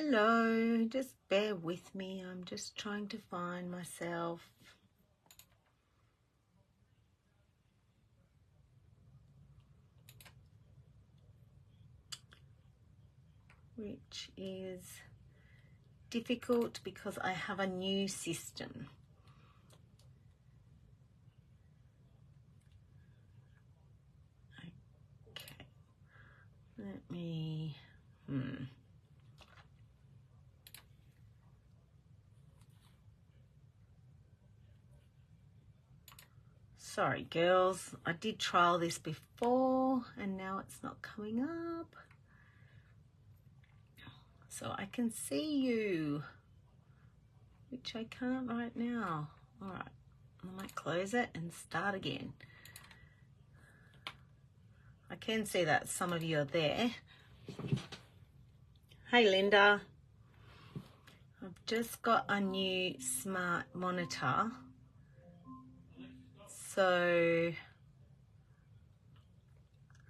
Hello, just bear with me. I'm just trying to find myself. Which is difficult because I have a new system. Okay, let me, Sorry, girls. I did trial this before and now it's not coming up. So I can see you, which I can't right now. All right, I might close it and start again. I can see that some of you are there. Hey, Linda. I've just got a new smart monitor. So,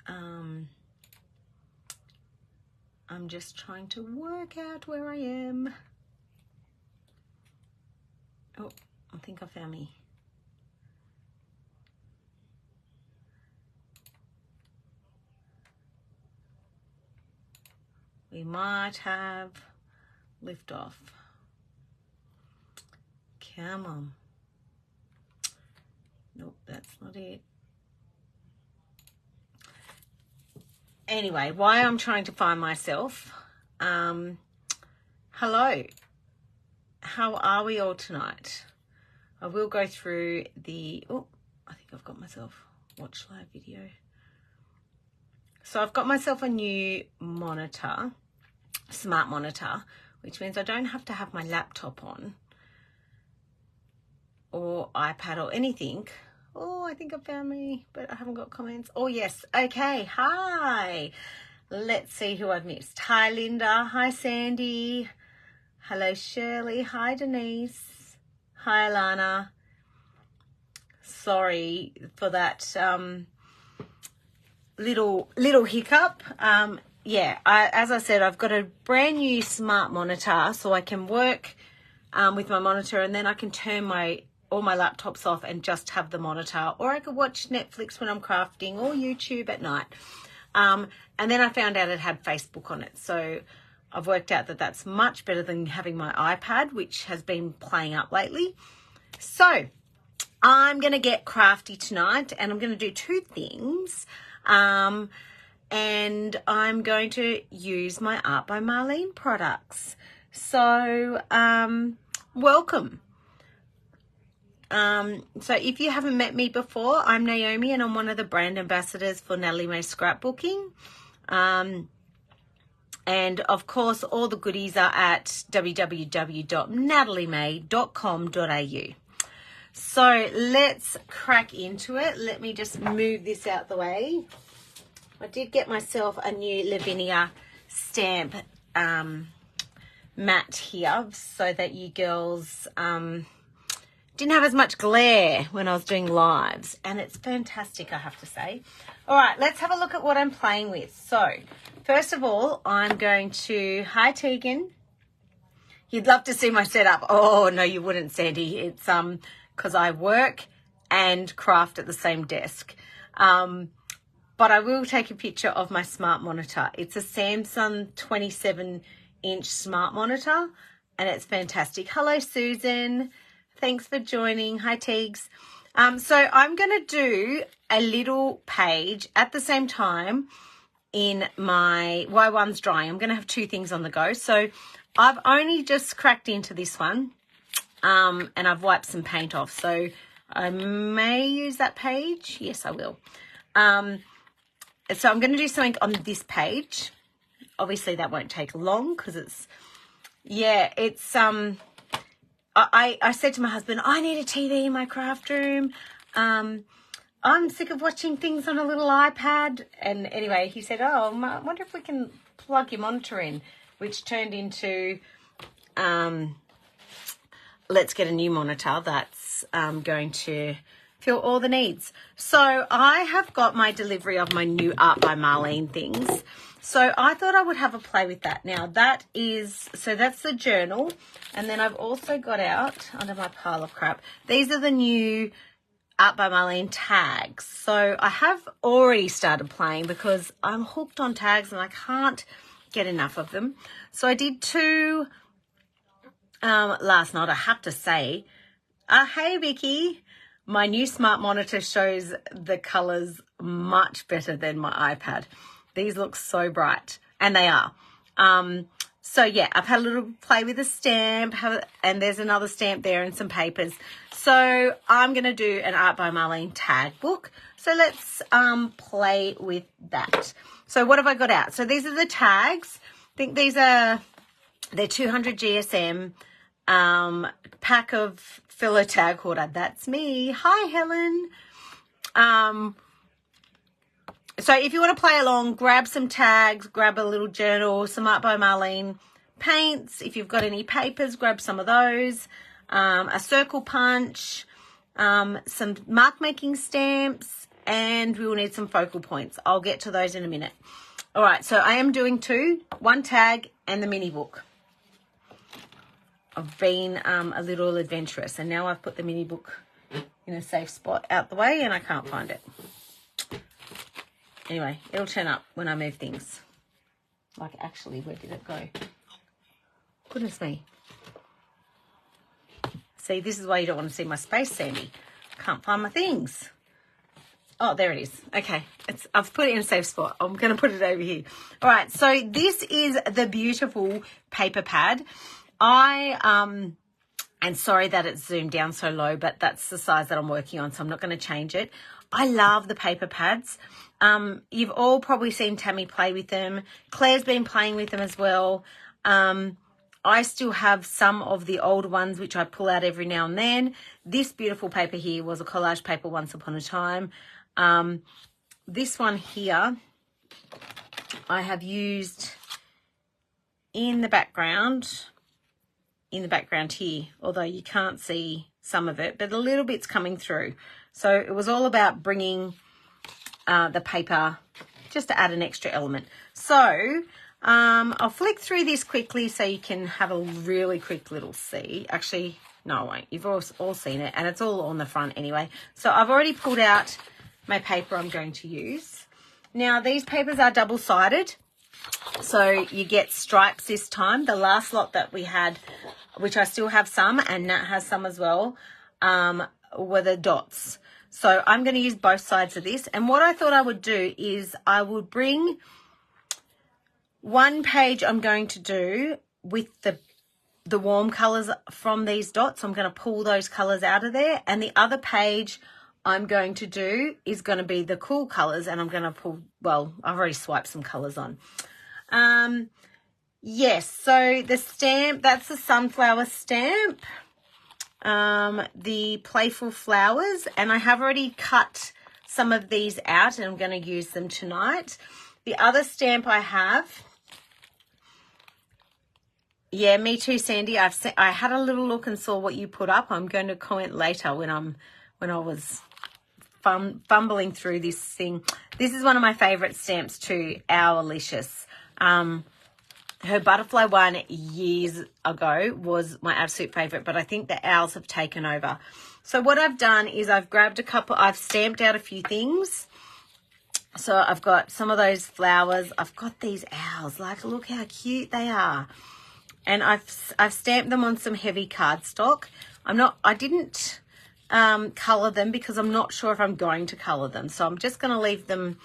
I'm just trying to work out where I am. Oh, I think I found me. We might have liftoff. Come on. Nope, that's not it. Anyway, why I'm trying to find myself. Hello. How are we all tonight? I will go through the... Oh, I think I've got myself watch live video. So I've got myself a new monitor, smart monitor, which means I don't have to have my laptop on or iPad or anything. Oh, I think I found me, but I haven't got comments. Oh, yes. Okay. Hi. Let's see who I've missed. Hi, Linda. Hi, Sandy. Hello, Shirley. Hi, Denise. Hi, Alana. Sorry for that little hiccup. Yeah, as I said, I've got a brand new smart monitor, so I can work with my monitor, and then I can turn all my laptops off and just have the monitor, or I could watch Netflix when I'm crafting or YouTube at night. And then I found out it had Facebook on it, so I've worked out that that's much better than having my iPad, which has been playing up lately. So I'm going to get crafty tonight, and I'm going to do two things. And I'm going to use my Art by Marlene products. So welcome. So if you haven't met me before, I'm Naomi, and I'm one of the brand ambassadors for Natalie May Scrapbooking. And of course, all the goodies are at www.nataliemay.com.au. So let's crack into it. Let me just move this out the way. I did get myself a new Lavinia stamp mat here so that you girls didn't have as much glare when I was doing lives, and it's fantastic, I have to say. All right, let's have a look at what I'm playing with. So first of all, I'm going to, hi Tegan. You'd love to see my setup. Oh no, you wouldn't, Sandy. It's because I work and craft at the same desk. But I will take a picture of my smart monitor. It's a Samsung 27-inch smart monitor, and it's fantastic. Hello, Susan. Thanks for joining. Hi, Teagues. So I'm going to do a little page at the same time in my Y1's drying. I'm going to have two things on the go. So I've only just cracked into this one, and I've wiped some paint off. So I may use that page. Yes, I will. So I'm going to do something on this page. Obviously, that won't take long because it's, yeah, it's, I said to my husband, I need a TV in my craft room. I'm sick of watching things on a little iPad. And anyway, he said, oh, I wonder if we can plug your monitor in, which turned into, let's get a new monitor that's going to fill all the needs. So I have got my delivery of my new Art by Marlene things. So I thought I would have a play with that. Now that's the journal. And then I've also got out under my pile of crap. These are the new Art by Marlene tags. So I have already started playing because I'm hooked on tags and I can't get enough of them. So I did 2 last night. I have to say, hey Vicky, my new smart monitor shows the colors much better than my iPad. These look so bright, and they are. So yeah, I've had a little play with a stamp, and there's another stamp there and some papers. So I'm going to do an Art by Marlene tag book. So let's play with that. So what have I got out? So these are the tags. I think they're 200 GSM, pack of filler tag hoarder. That's me. Hi, Helen. So if you want to play along, grab some tags, grab a little journal, some Art by Marlene paints. If you've got any papers, grab some of those. A circle punch, some mark making stamps, and we will need some focal points. I'll get to those in a minute. All right, so I am doing 2, 1 tag and the mini book. I've been a little adventurous, and now I've put the mini book in a safe spot out the way and I can't find it. Anyway, it'll turn up when I move things. Like, actually, where did it go? Goodness me. See, this is why you don't want to see my space, Sandy. Can't find my things. Oh, there it is. Okay, I've put it in a safe spot. I'm going to put it over here. All right, so this is the beautiful paper pad. And sorry that it's zoomed down so low, but that's the size that I'm working on, so I'm not going to change it. I love the paper pads. You've all probably seen Tammy play with them. Claire's been playing with them as well. I still have some of the old ones, which I pull out every now and then. This beautiful paper here was a collage paper once upon a time. This one here, I have used in the background here, although you can't see some of it, but a little bit's coming through. So it was all about bringing the paper just to add an extra element. So I'll flick through this quickly so you can have a really quick little see. Actually, no, I won't. You've all seen it, and it's all on the front anyway. So I've already pulled out my paper I'm going to use. Now, these papers are double-sided, so you get stripes this time. The last lot that we had, which I still have some, and Nat has some as well, were the dots. So I'm going to use both sides of this. And what I thought I would do is I would bring one page I'm going to do with the warm colours from these dots. I'm going to pull those colours out of there. And the other page I'm going to do is going to be the cool colours, and I'm going to pull, well, I've already swiped some colours on. Yes, so the stamp, that's the sunflower stamp. The playful flowers, and I have already cut some of these out and I'm going to use them tonight. The other stamp I have, yeah, me too, Sandy. I had a little look and saw what you put up. I'm going to comment later when I was fumbling through this thing. This is one of my favorite stamps too, Owlicious. Her butterfly one years ago was my absolute favorite, but I think the owls have taken over. So what I've done is I've grabbed I've stamped out a few things. So I've got some of those flowers. I've got these owls. Like, look how cute they are. And I've stamped them on some heavy cardstock. I didn't colour them because I'm not sure if I'm going to colour them. So I'm just going to leave them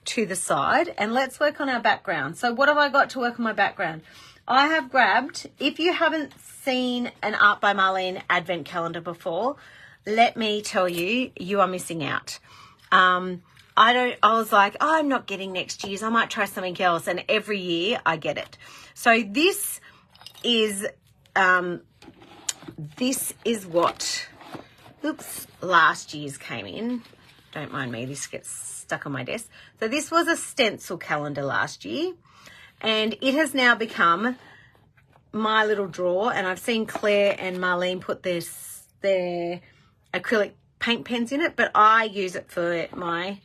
to the side, and let's work on our background. So what have I got to work on my background? I have grabbed, if you haven't seen an Art by Marlene advent calendar before, let me tell you, you are missing out. I was like, oh, I'm not getting next year's. I might try something else. And every year I get it. So this is what, last year's came in. Don't mind me, this gets stuck on my desk. So this was a stencil calendar last year, and it has now become my little drawer. And I've seen Claire and Marlene put their acrylic paint pens in it, but I use it for my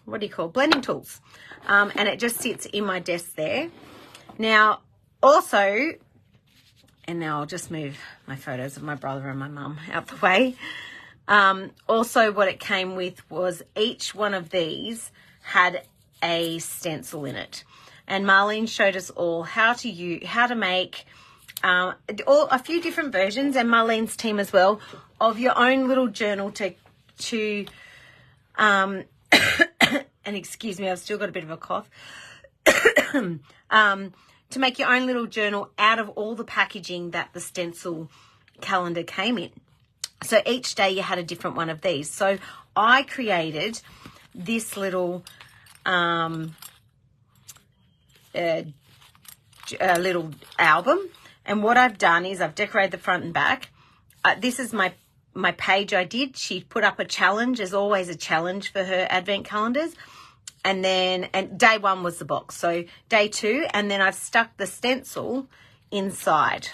what do you call, blending tools. And it just sits in my desk there. Now, also, and now I'll just move my photos of my brother and my mum out the way. Also, what it came with was each one of these had a stencil in it. And Marlene showed us all how to make a few different versions, and Marlene's team as well, of your own little journal to and excuse me, I've still got a bit of a cough, to make your own little journal out of all the packaging that the stencil calendar came in. So each day you had a different one of these. So I created this little little album, and what I've done is I've decorated the front and back. This is my page I did. She put up a challenge. There's always a challenge for her advent calendars. And day one was the box. So day two, and then I've stuck the stencil inside.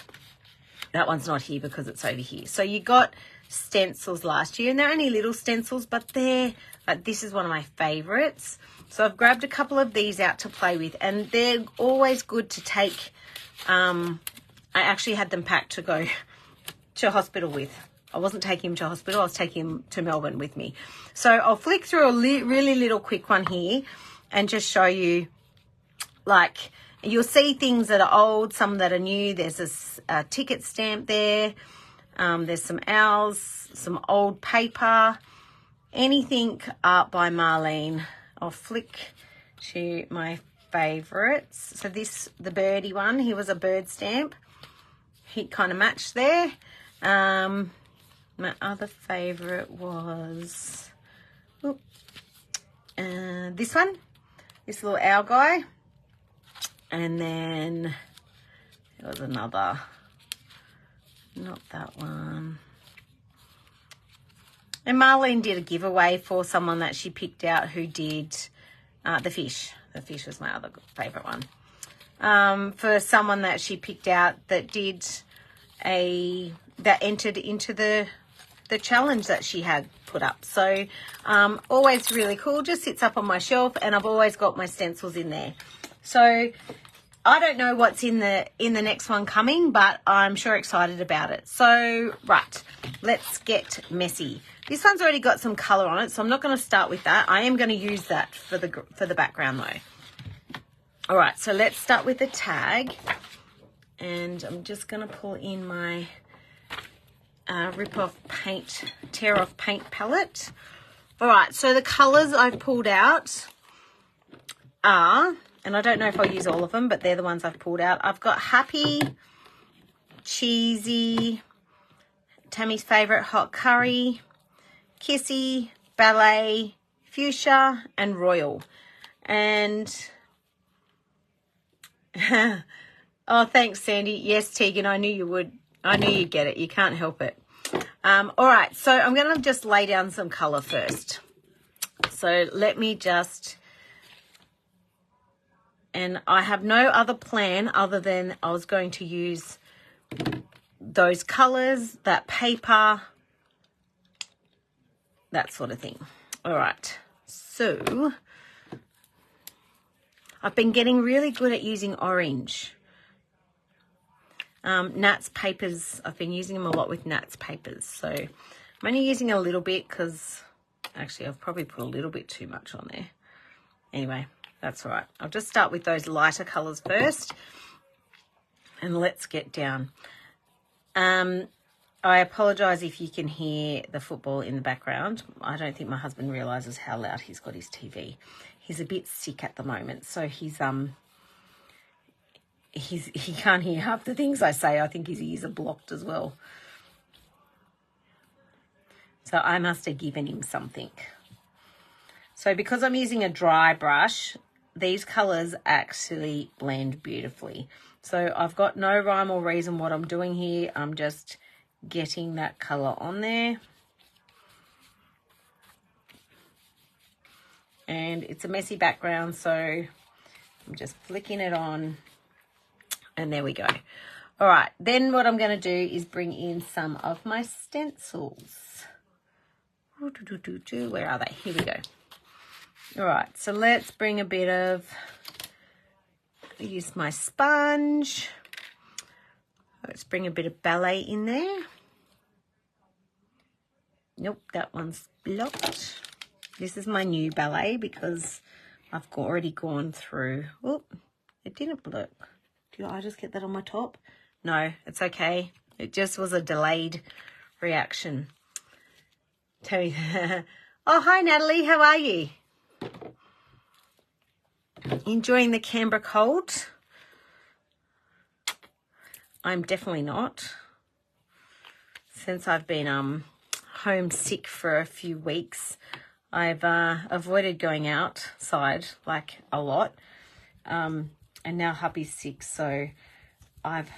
That one's not here because it's over here. So you got stencils last year, and they're only little stencils, but this is one of my favorites. So I've grabbed a couple of these out to play with, and they're always good to take. I actually had them packed to go to hospital with. I wasn't taking him to hospital. I was taking him to Melbourne with me. So I'll flick through a really little quick one here and just show you, like, you'll see things that are old, some that are new. There's a ticket stamp there. There's some owls, some old paper, anything art by Marlene. I'll flick to my favorites. So the birdie one, here was a bird stamp. He kind of matched there. My other favorite was this one, this little owl guy. And then there was another, not that one. And Marlene did a giveaway for someone that she picked out who did the fish. The fish was my other favorite one. For someone that she picked out that did that entered into the challenge that she had put up. So always really cool. Just sits up on my shelf, and I've always got my stencils in there. So I don't know what's in the next one coming, but I'm sure excited about it. So right, let's get messy. This one's already got some color on it, so I'm not going to start with that. I am going to use that for the background though. All right, so let's start with the tag, and I'm just going to pull in my tear off paint palette. All right, so the colors I've pulled out are, and I don't know if I'll use all of them, but they're the ones I've pulled out. I've got Happy, Cheesy, Tammy's favorite, Hot Curry, Kissy, Ballet, Fuchsia, and Royal. And oh, thanks, Sandy. Yes, Tegan, I knew you would. I knew you'd get it. You can't help it. All right, so I'm going to just lay down some color first. So let me just, and I have no other plan other than I was going to use those colors, that paper, that sort of thing. All right, so I've been getting really good at using orange. Nat's papers, I've been using them a lot with Nat's papers. So I'm only using a little bit because actually I've probably put a little bit too much on there. Anyway, that's all right. I'll just start with those lighter colors first, and let's get down. I apologize if you can hear the football in the background. I don't think my husband realizes how loud he's got his TV. He's a bit sick at the moment, so he can't hear half the things I say. I think his ears are blocked as well. So I must have given him something. So because I'm using a dry brush, these colors actually blend beautifully. So I've got no rhyme or reason what I'm doing here. I'm just getting that color on there. And it's a messy background, so I'm just flicking it on. And there we go. All right, then what I'm going to do is bring in some of my stencils. Where are they? Here we go. All right, so let's bring a bit of, use my sponge. Let's bring a bit of ballet in there. Nope, that one's blocked. This is my new ballet because I've already gone through. Oh, it didn't block. Did I just get that on my top? No, it's okay. It just was a delayed reaction. Tell me. Oh, hi, Natalie. How are you? Enjoying the Canberra cold? I'm definitely not. Since I've been homesick for a few weeks, I've avoided going outside like a lot. And now hubby's sick, so I've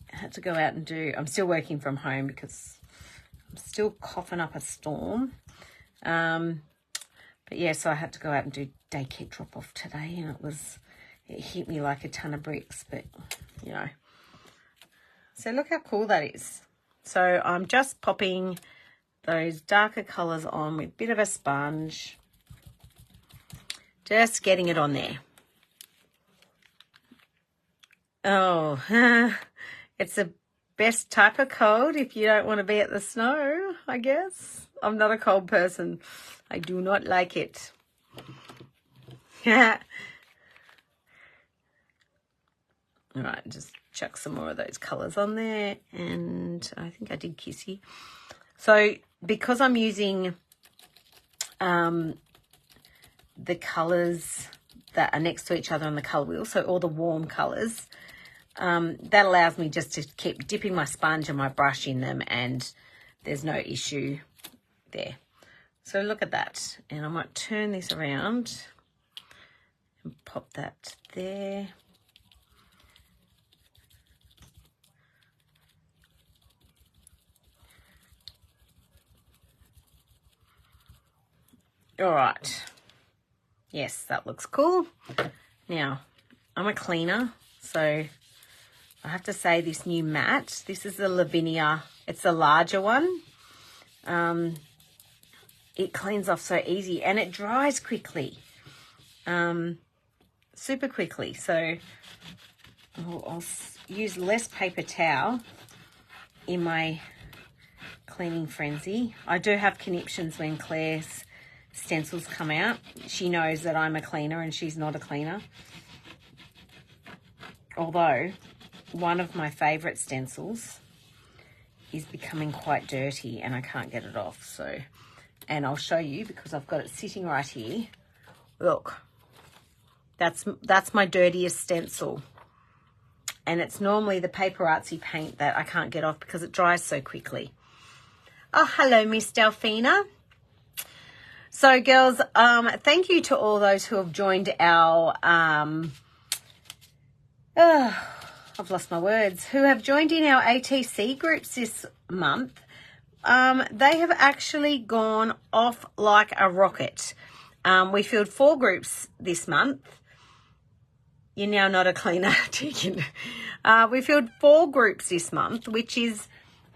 had to go out and I'm still working from home because I'm still coughing up a storm. But yeah, so I had to go out and do daycare drop off today, and it hit me like a ton of bricks, but you know. So look how cool that is. So I'm just popping those darker colours on with a bit of a sponge. Just getting it on there. Oh, it's the best type of cold if you don't want to be at the snow, I guess. I'm not a cold person. I do not like it. Yeah. All right, just chuck some more of those colours on there. And I think I did kissy. So because I'm using the colours that are next to each other on the colour wheel, so all the warm colours, that allows me just to keep dipping my sponge and my brush in them, and there's no issue there. So look at that. And I might turn this around and pop that there. All right. Yes, that looks cool. Now, I'm a cleaner, so I have to say this new mat, this is the Lavinia. It's the larger one. It cleans off so easy and it dries quickly, super quickly. So I'll use less paper towel in my cleaning frenzy. I do have conniptions when Claire's stencils come out. She knows that I'm a cleaner and she's not a cleaner. Although one of my favourite stencils is becoming quite dirty and I can't get it off. So, and I'll show you because I've got it sitting right here. Look, that's my dirtiest stencil. And it's normally the Paper Artsy paint that I can't get off because it dries so quickly. Oh, hello, Miss Delphina. So, girls, thank you to all those who have joined our, I've lost my words, who have joined in our ATC groups this month. They have actually gone off like a rocket. We filled 4 groups this month. You're now not a cleaner, Tegan. We filled 4 groups this month, which is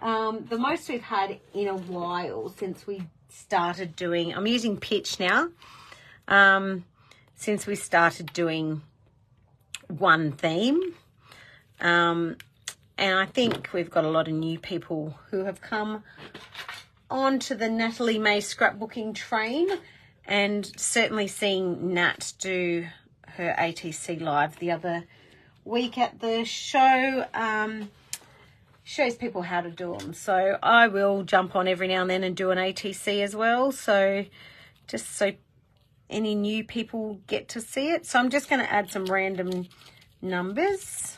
the most we've had in a while since we started doing, I'm using pitch now, since we started doing one theme. And I think we've got a lot of new people who have come onto the Natalie May scrapbooking train, and certainly seeing Nat do her ATC live the other week at the show shows people how to do them. So I will jump on every now and then and do an ATC as well. So just so any new people get to see it. So I'm just going to add some random numbers.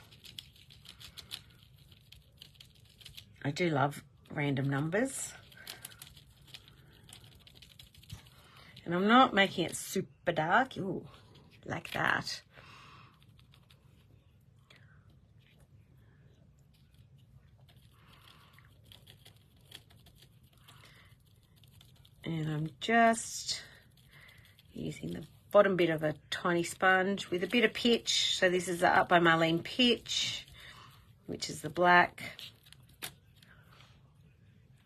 I do love random numbers. And I'm not making it super dark. Ooh, like that. And I'm just using the bottom bit of a tiny sponge with a bit of pitch. So this is the Up by Marlene pitch, which is the black.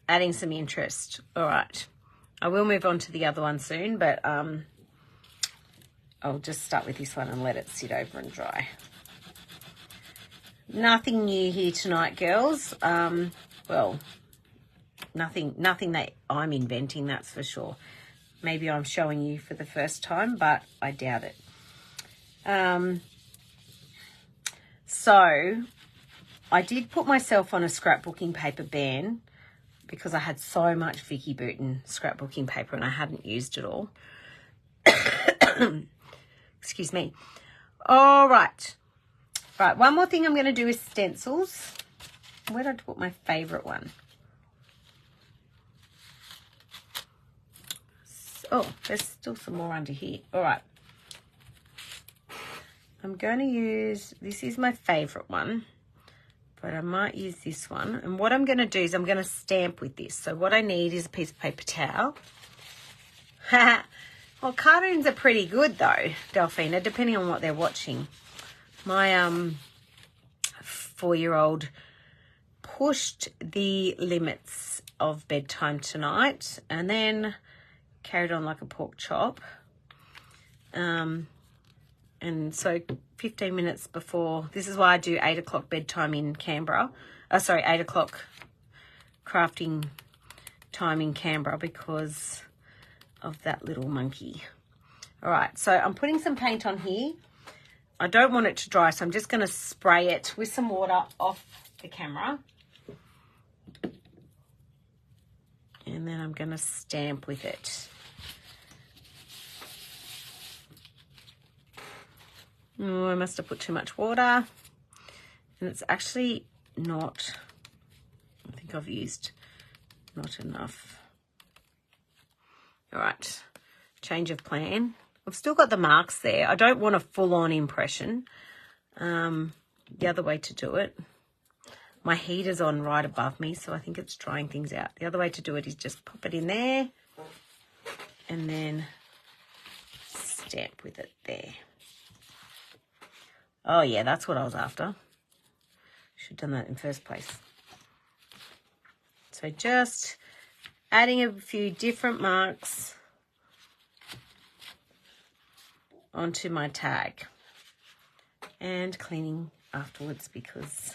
Adding some interest. All right. I will move on to the other one soon, but I'll just start with this one and let it sit over and dry. Nothing new here tonight, girls. Well, nothing that I'm inventing, that's for sure. Maybe I'm showing you for the first time, but I doubt it. So I did put myself on a scrapbooking paper ban because I had so much Vicky Booten scrapbooking paper and I hadn't used it all. Excuse me. All right. Right, one more thing I'm going to do is stencils. Where did I put my favourite one? Oh, there's still some more under here. All right. I'm going to use, this is my favourite one, but I might use this one. And what I'm going to do is I'm going to stamp with this. So what I need is a piece of paper towel. Well, cartoons are pretty good though, Delphina, depending on what they're watching. My 4-year-old pushed the limits of bedtime tonight and then carried on like a pork chop. And so 15 minutes before, this is why I do 8 o'clock bedtime in Canberra. 8 o'clock crafting time in Canberra because of that little monkey. All right, so I'm putting some paint on here. I don't want it to dry, so I'm just going to spray it with some water off the camera. And then I'm going to stamp with it. Oh, I must have put too much water. And it's actually not, I think I've used not enough. All right, change of plan. I've still got the marks there. I don't want a full-on impression. The other way to do it, my heater's on right above me, so I think it's drying things out. The other way to do it is just pop it in there and then stamp with it there. Oh, yeah, that's what I was after. Should have done that in the first place. So just adding a few different marks onto my tag and cleaning afterwards because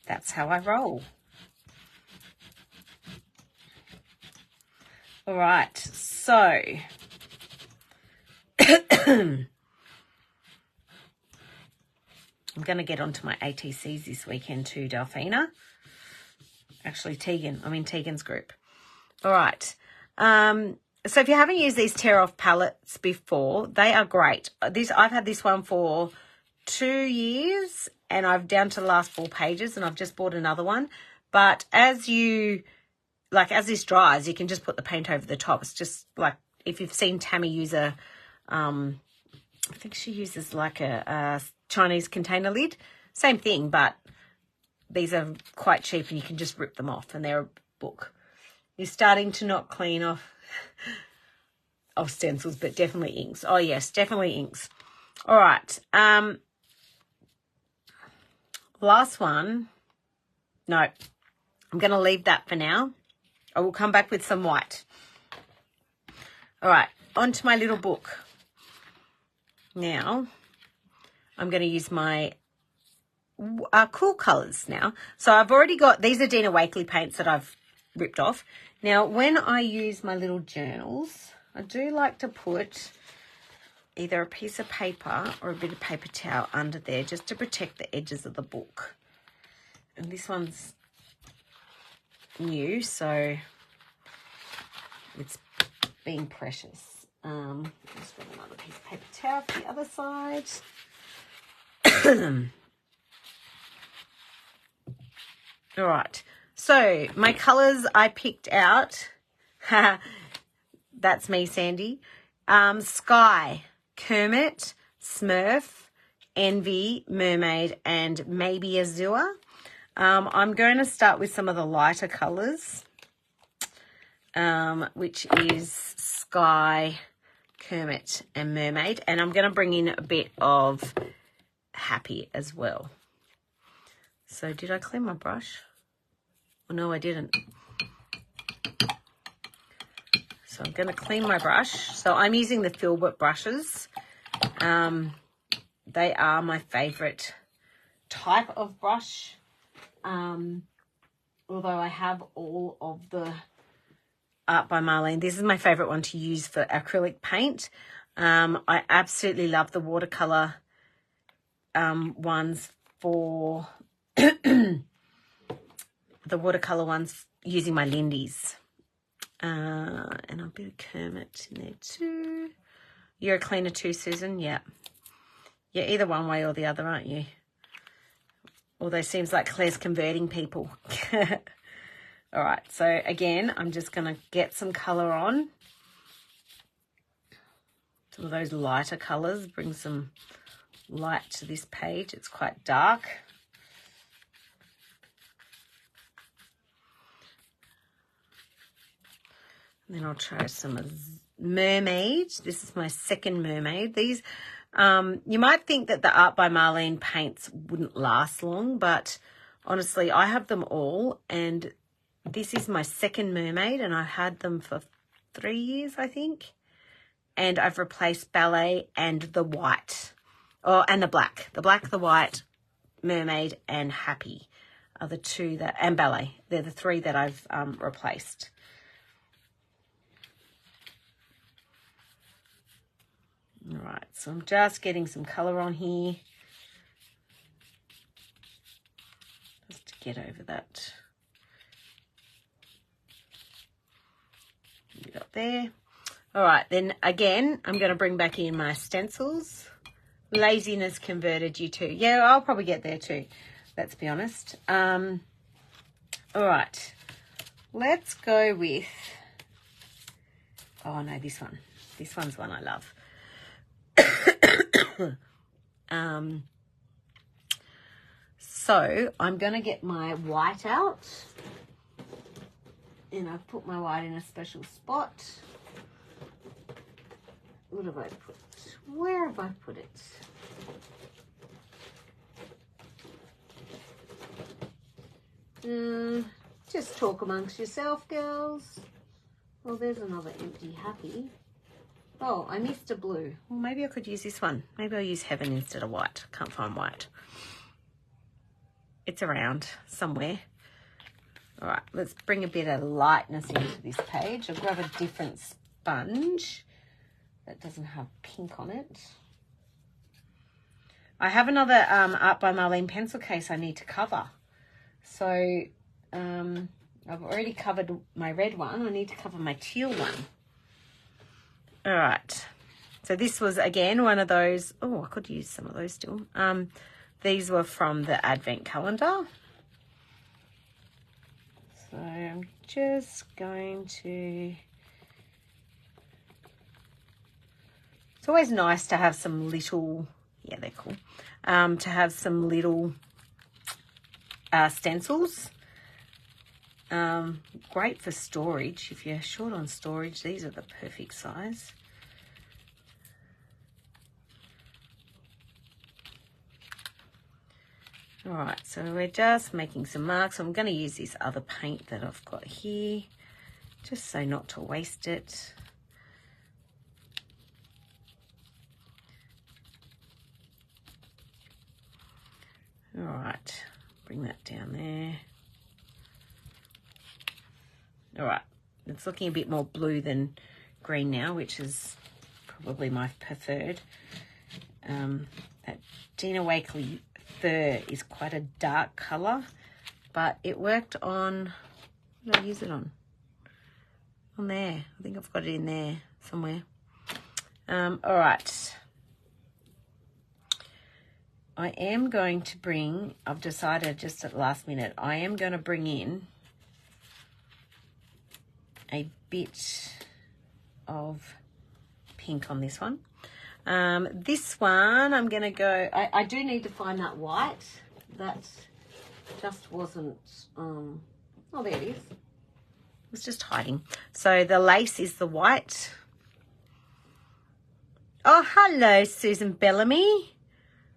that's how I roll. All right, so I'm going to get onto my ATCs this weekend too, Delphina. Actually, Tegan. I'm in Tegan's group. All right. So if you haven't used these tear-off palettes before, they are great. I've had this one for 2 years, and I've down to the last 4 pages, and I've just bought another one. But as this dries, you can just put the paint over the top. It's just like if you've seen Tammy use I think she uses like a Chinese container lid. Same thing, but these are quite cheap and you can just rip them off and they're a book. You're starting to not clean off stencils, but definitely inks. Oh, yes, definitely inks. All right. Last one. No, I'm going to leave that for now. I will come back with some white. All right, on to my little book. Now, I'm going to use my cool colours now. So I've already got, these are Dina Wakley paints that I've ripped off. Now, when I use my little journals, I do like to put either a piece of paper or a bit of paper towel under there just to protect the edges of the book. And this one's new, so it's being precious. Just put another piece of paper towel for the other side. All right, so my colours I picked out, that's me, Sandy, Sky, Kermit, Smurf, Envy, Mermaid, and maybe Azure. I'm going to start with some of the lighter colours, which is Sky, Kermit, and Mermaid, and I'm going to bring in a bit of Happy as well. So did I clean my brush? Oh, no, I didn't. So I'm going to clean my brush. So I'm using the Filbert brushes. They are my favourite type of brush. Although I have all of the Art by Marlene. This is my favourite one to use for acrylic paint. I absolutely love the watercolour ones for the watercolour ones using my Lindy's. And a bit of Kermit in there too. You're a cleaner too, Susan? Yeah. Yeah, either one way or the other, aren't you? Although it seems like Claire's converting people. All right, so again, I'm just going to get some colour on. Some of those lighter colours, bring some light to this page. It's quite dark. And then I'll try some mermaid. This is my second mermaid. These, you might think that the Art by Marlene paints wouldn't last long, but honestly, I have them all, and this is my second mermaid, and I've had them for 3 years, I think. And I've replaced Ballet and the white, and the black. The black, the white, mermaid, and Happy are the two that, and Ballet. They're the three that I've replaced. All right, so I'm just getting some colour on here. Just to get over that. Get up there. All right, then again, I'm going to bring back in my stencils. Laziness converted you to. Yeah, I'll probably get there too, let's be honest. All right, let's go with, oh no, this one. This one's one I love. So I'm going to get my white out, and I've put my white in a special spot. What have I put? Where have I put it? Just talk amongst yourself, girls. Well, there's another empty Happy. Oh, I missed a blue. Well, maybe I could use this one. Maybe I'll use Heaven instead of white. Can't find white. It's around somewhere. All right, let's bring a bit of lightness into this page. I'll grab a different sponge that doesn't have pink on it. I have another Art by Marlene pencil case I need to cover. So I've already covered my red one. I need to cover my teal one. All right, so this was, again, one of those, oh, I could use some of those still. These were from the Advent calendar. So I'm just going to, it's always nice to have some little, yeah, they're cool, to have some little stencils. Great for storage. If you're short on storage, these are the perfect size. All right, so we're just making some marks. I'm going to use this other paint that I've got here, just so not to waste it. All right, bring that down there. All right, it's looking a bit more blue than green now, which is probably my preferred. That Gina Wakely fur is quite a dark colour, but it worked on, what did I use it on? On there. I think I've got it in there somewhere. All right. I am going to bring, I've decided just at the last minute, I am going to bring in a bit of pink on this one. This one, I'm going to go, I do need to find that white. That just wasn't, oh, there it is. It was just hiding. So the lace is the white. Oh, hello, Susan Bellamy.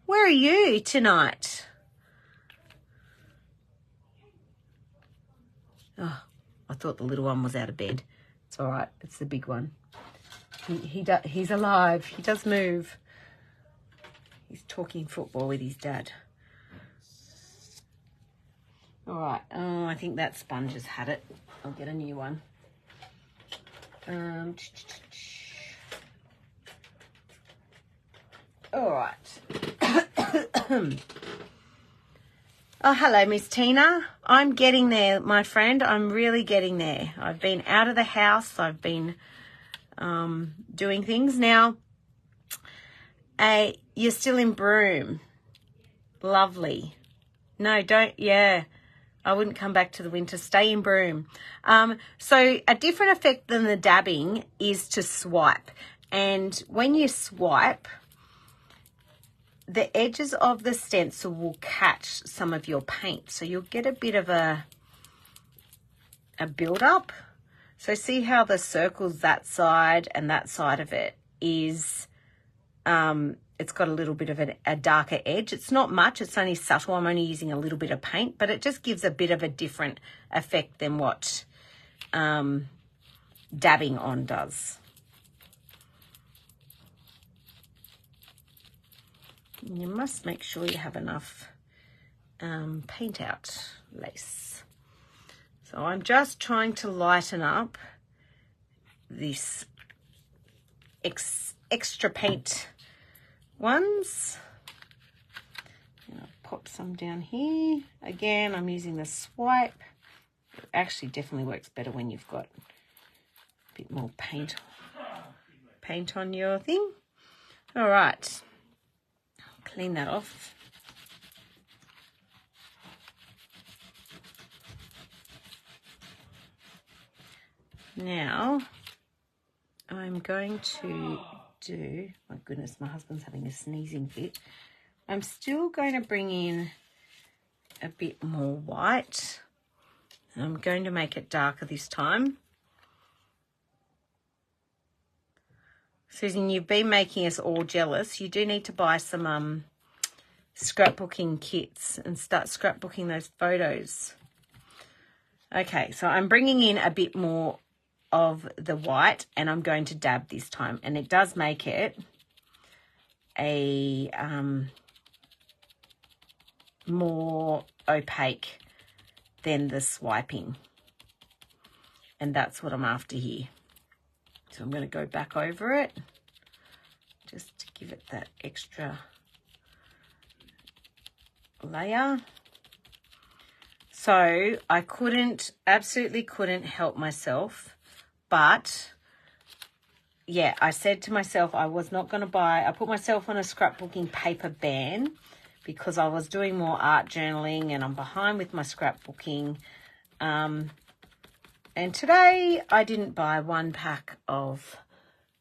Where are you tonight? Oh, I thought the little one was out of bed. It's all right. It's the big one. He's alive. He does move. He's talking football with his dad. All right. Oh, I think that sponge has had it. I'll get a new one. All right. Oh, hello, Miss Tina. I'm getting there, my friend. I'm really getting there. I've been out of the house. I've been doing things. Now, you're still in Broome. Lovely. No, don't, yeah. I wouldn't come back to the winter. Stay in Broome. So a different effect than the dabbing is to swipe. And when you swipe, the edges of the stencil will catch some of your paint. So you'll get a bit of a build-up. So see how the circles that side and that side of it is, it's got a little bit of a darker edge. It's not much. It's only subtle. I'm only using a little bit of paint, but it just gives a bit of a different effect than what dabbing on does. You must make sure you have enough paint out lace. So I'm just trying to lighten up this extra paint ones. And I'll pop some down here. Again, I'm using the swipe. It actually definitely works better when you've got a bit more paint on your thing. All right. Clean that off. Now, I'm going to do, my goodness, my husband's having a sneezing fit. I'm still going to bring in a bit more white. I'm going to make it darker this time. Susan, you've been making us all jealous. You do need to buy some scrapbooking kits and start scrapbooking those photos. Okay, so I'm bringing in a bit more of the white and I'm going to dab this time. And it does make it a more opaque than the swiping. And that's what I'm after here. So I'm going to go back over it just to give it that extra layer. So I absolutely couldn't help myself, but yeah, I said to myself I was not going to buy, I put myself on a scrapbooking paper ban because I was doing more art journaling and I'm behind with my scrapbooking. And today I didn't buy one pack of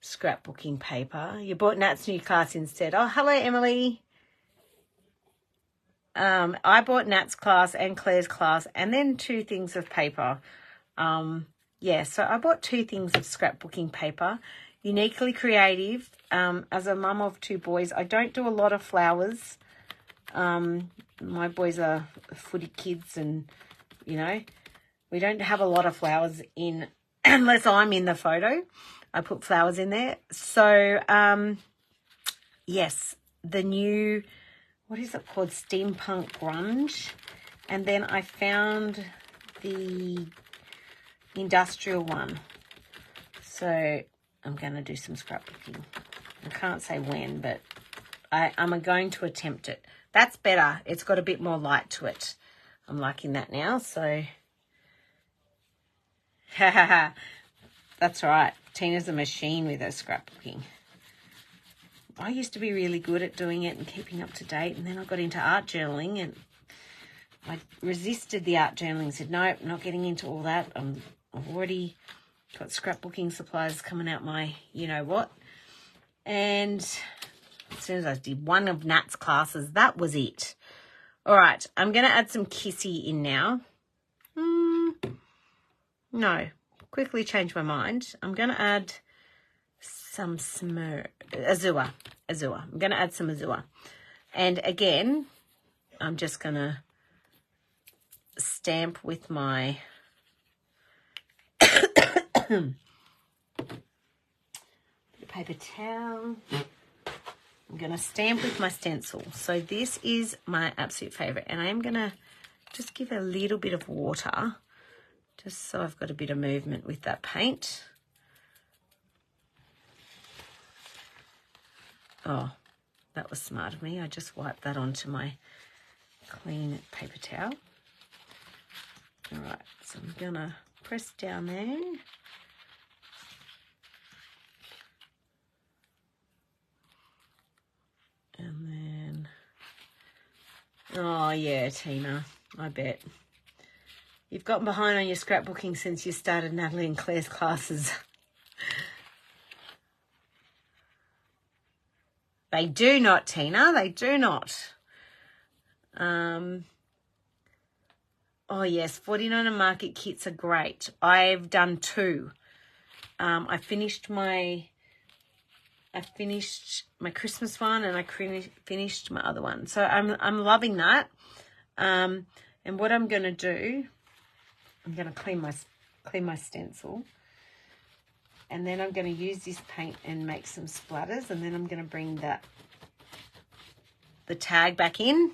scrapbooking paper. You bought Nat's new class instead. Oh, hello, Emily. I bought Nat's class and Claire's class and then 2 things of paper. Yeah, so I bought 2 things of scrapbooking paper. Uniquely creative. As a mum of 2 boys, I don't do a lot of flowers. My boys are footy kids and, you know, we don't have a lot of flowers in unless I'm in the photo. I put flowers in there. So, yes, the new, what is it called? Steampunk Grunge. And then I found the industrial one. So I'm going to do some scrapbooking. I can't say when, but I'm going to attempt it. That's better. It's got a bit more light to it. I'm liking that now, so... That's right. Tina's a machine with her scrapbooking. I used to be really good at doing it and keeping up to date, and then I got into art journaling and I resisted the art journaling and said, nope, not getting into all that. I've already got scrapbooking supplies coming out my you-know-what. And as soon as I did one of Nat's classes, that was it. All right, I'm going to add some Kissy in now. No, quickly change my mind. I'm going to add some Azure. I'm going to add some Azure. And again, I'm just going to stamp with my paper towel. I'm going to stamp with my stencil. So this is my absolute favourite. And I am going to just give a little bit of water just so I've got a bit of movement with that paint. Oh, that was smart of me. I just wiped that onto my clean paper towel. All right, so I'm going to press down there. And then, oh yeah, Tina, I bet. You've gotten behind on your scrapbooking since you started Natalie and Claire's classes. They do not, Tina, they do not. Oh yes, 49er Market kits are great. I've done 2. I finished my Christmas one and I finished my other one. So I'm loving that. And what I'm going to do, I'm going to clean my stencil. And then I'm going to use this paint and make some splatters. And then I'm going to bring the tag back in.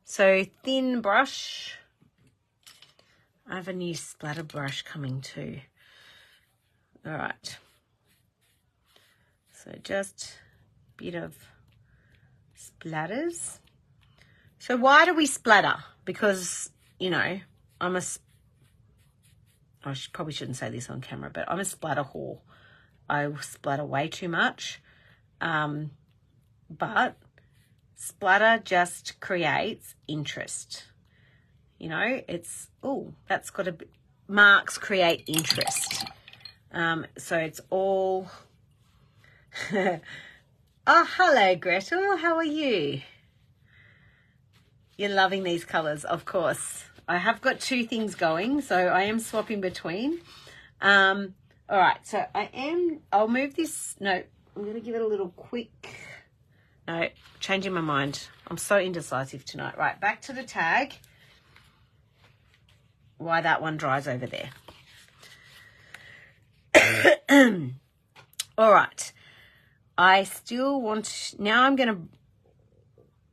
So thin brush. I have a new splatter brush coming too. All right. So just a bit of splatters. So why do we splatter? Because, you know, I probably shouldn't say this on camera, but I'm a splatter whore. I splatter way too much. But splatter just creates interest. You know, it's, oh, that's got marks create interest. So it's all, oh, hello, Gretel. How are you? You're loving these colours, of course. I have got 2 things going, so I am swapping between. All right, so I'll move this. No, I'm going to give it a little quick. No, changing my mind. I'm so indecisive tonight. Right, back to the tag. Why that one dries over there. All right. I still want, now I'm going to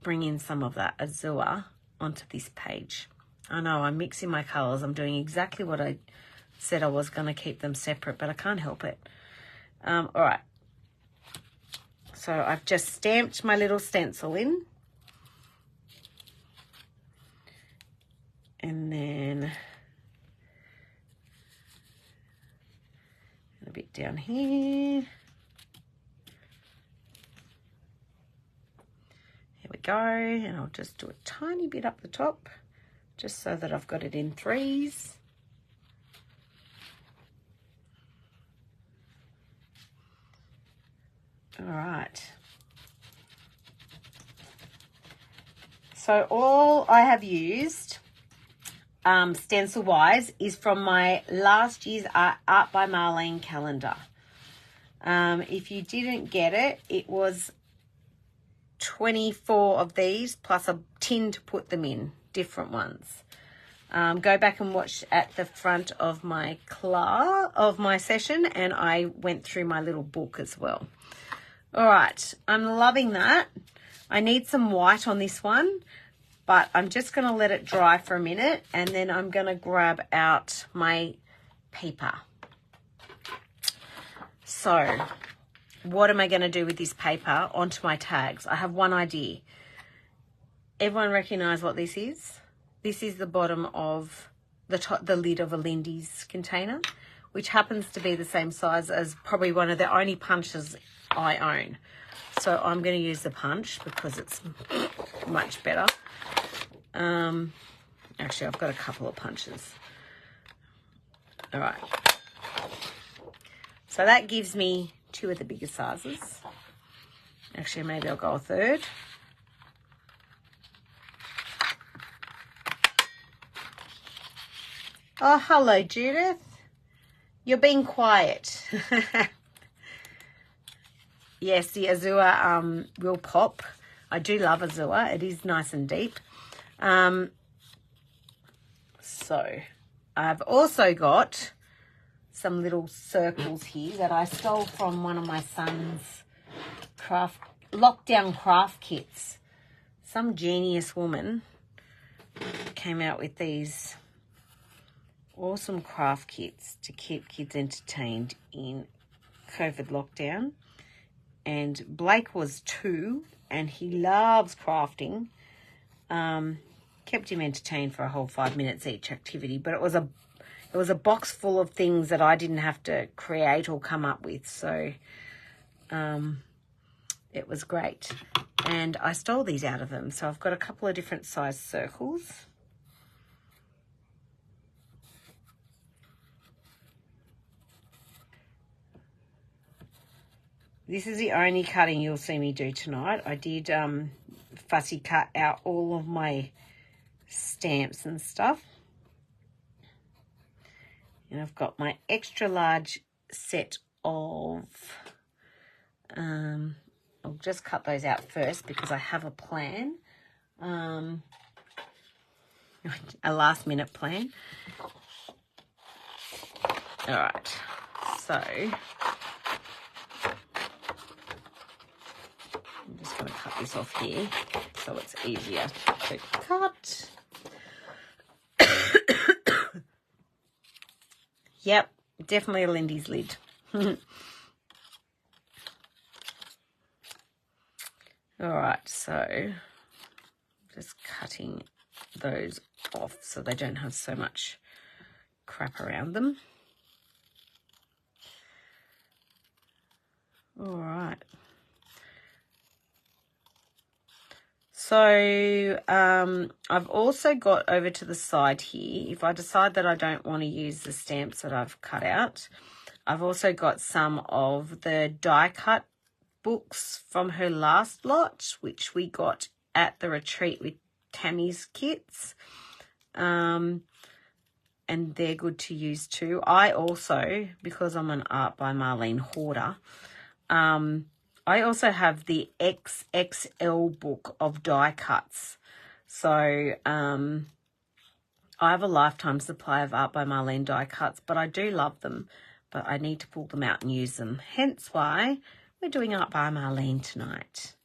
bring in some of that azure onto this page. I know I'm mixing my colours. I'm doing exactly what I said I was going to keep them separate, but I can't help it. All right. So I've just stamped my little stencil in. And then a bit down here. Here we go. And I'll just do a tiny bit up the top, just so that I've got it in 3s. All right. So all I have used stencil-wise is from my last year's Art by Marlene calendar. If you didn't get it, it was 24 of these plus a tin to put them in, different ones. Go back and watch at the front of my session, and I went through my little book as well. All right, I'm loving that. I need some white on this one, but I'm just going to let it dry for a minute, and then I'm going to grab out my paper. So what am I going to do with this paper onto my tags? I have one idea. Everyone recognise what this is? This is the bottom of the lid of a Lindy's container, which happens to be the same size as probably one of the only punches I own. So I'm going to use the punch because it's much better. Actually, I've got a couple of punches. All right. So that gives me 2 of the bigger sizes. Actually, maybe I'll go a 3rd. Oh, hello, Judith. You're being quiet. Yes, the azure will pop. I do love azure. It is nice and deep. So I've also got some little circles here that I stole from one of my son's craft lockdown craft kits. Some genius woman came out with these awesome craft kits to keep kids entertained in COVID lockdown. And Blake was 2 and he loves crafting. Kept him entertained for a whole 5 minutes each activity, but it was a box full of things that I didn't have to create or come up with, so it was great. And I stole these out of them, so I've got a couple of different size circles. This is the only cutting you'll see me do tonight. I did fussy cut out all of my stamps and stuff. And I've got my extra large set of, I'll just cut those out first because I have a plan, a last minute plan. All right, so I'm just going to cut this off here so it's easier to cut. Yep, definitely a Lindy's lid. All right, so just cutting those off so they don't have so much crap around them. All right. So I've also got over to the side here, if I decide that I don't want to use the stamps that I've cut out, I've also got some of the die cut books from her last lot, which we got at the retreat with Tammy's kits. And they're good to use too. I also, because I'm an Art by Marlene hoarder, I also have the XXL book of die cuts. So I have a lifetime supply of Art by Marlene die cuts, but I do love them. But I need to pull them out and use them. Hence why we're doing Art by Marlene tonight.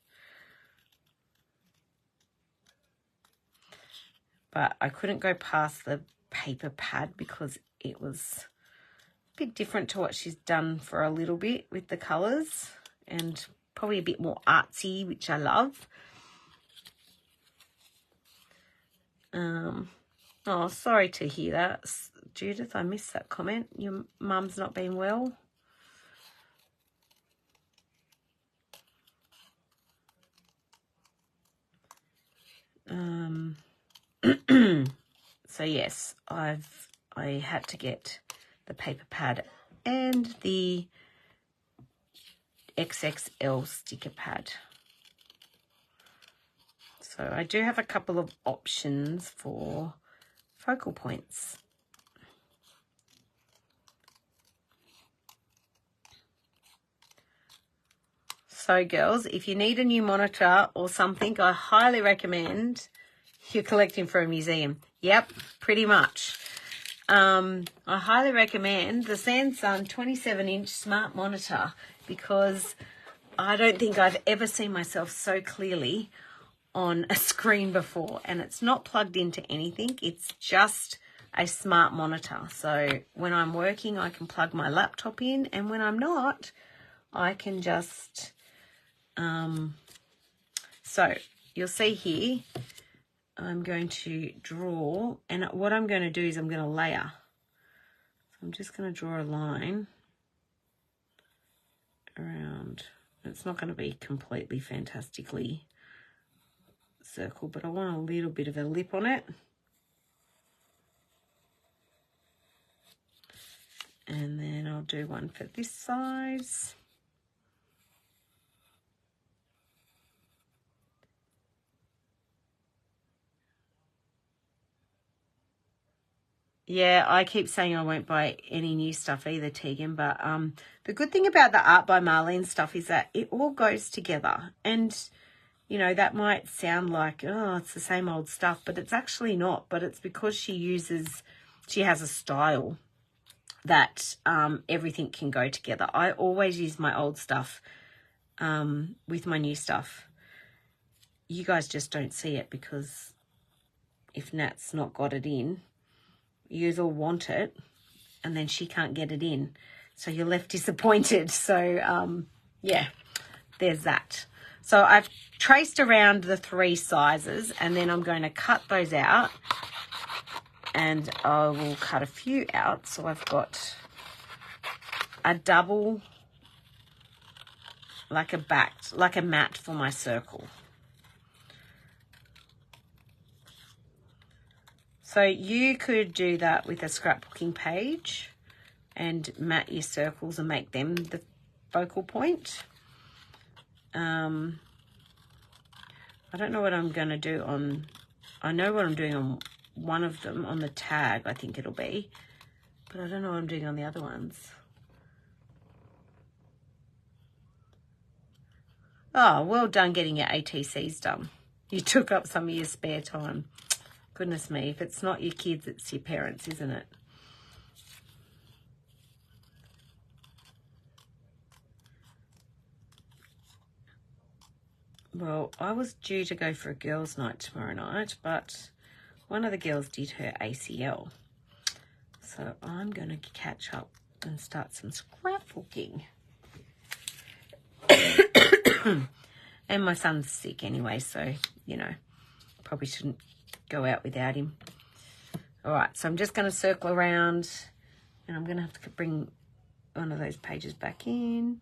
But I couldn't go past the paper pad because it was a bit different to what she's done for a little bit with the colours. And probably a bit more artsy, which I love. Oh, sorry to hear that, Judith. I missed that comment. Your mum's not been well. So yes, I had to get the paper pad and the XXL sticker pad. So I do have a couple of options for focal points. So girls, if you need a new monitor or something, I highly recommend you're collecting for a museum. Yep, pretty much. I highly recommend the Samsung 27-inch smart monitor because I don't think I've ever seen myself so clearly on a screen before, and it's not plugged into anything. It's just a smart monitor. So when I'm working, I can plug my laptop in, and when I'm not, I can just so you'll see here I'm going to draw, and what I'm going to do is I'm going to layer. So I'm just going to draw a line around. It's not going to be completely fantastically circle, but I want a little bit of a lip on it. And then I'll do one for this size. Yeah, I keep saying I won't buy any new stuff either, Tegan, but the good thing about the Art by Marlene stuff is that it all goes together. And, you know, that might sound like, oh, it's the same old stuff, but it's actually not. But it's because she has a style that everything can go together. I always use my old stuff with my new stuff. You guys just don't see it because if Nat's not got it in, you all want it and then she can't get it in. So you're left disappointed. So, yeah, there's that. So I've traced around the 3 sizes and then I'm going to cut those out, and I will cut a few out. So I've got a double, like a mat for my circle. So you could do that with a scrapbooking page and mat your circles and make them the focal point. I don't know what I'm going to do on, I know what I'm doing on one of them, on the tag, I think it'll be, but I don't know what I'm doing on the other ones. Oh, well done getting your ATCs done. You took up some of your spare time. Goodness me, if it's not your kids, it's your parents, isn't it? Well, I was due to go for a girls' night tomorrow night, but one of the girls did her ACL. So I'm going to catch up and start some scrapbooking. And my son's sick anyway, so, you know, probably shouldn't go out without him. All right, so I'm just going to circle around, and I'm going to have to bring one of those pages back in.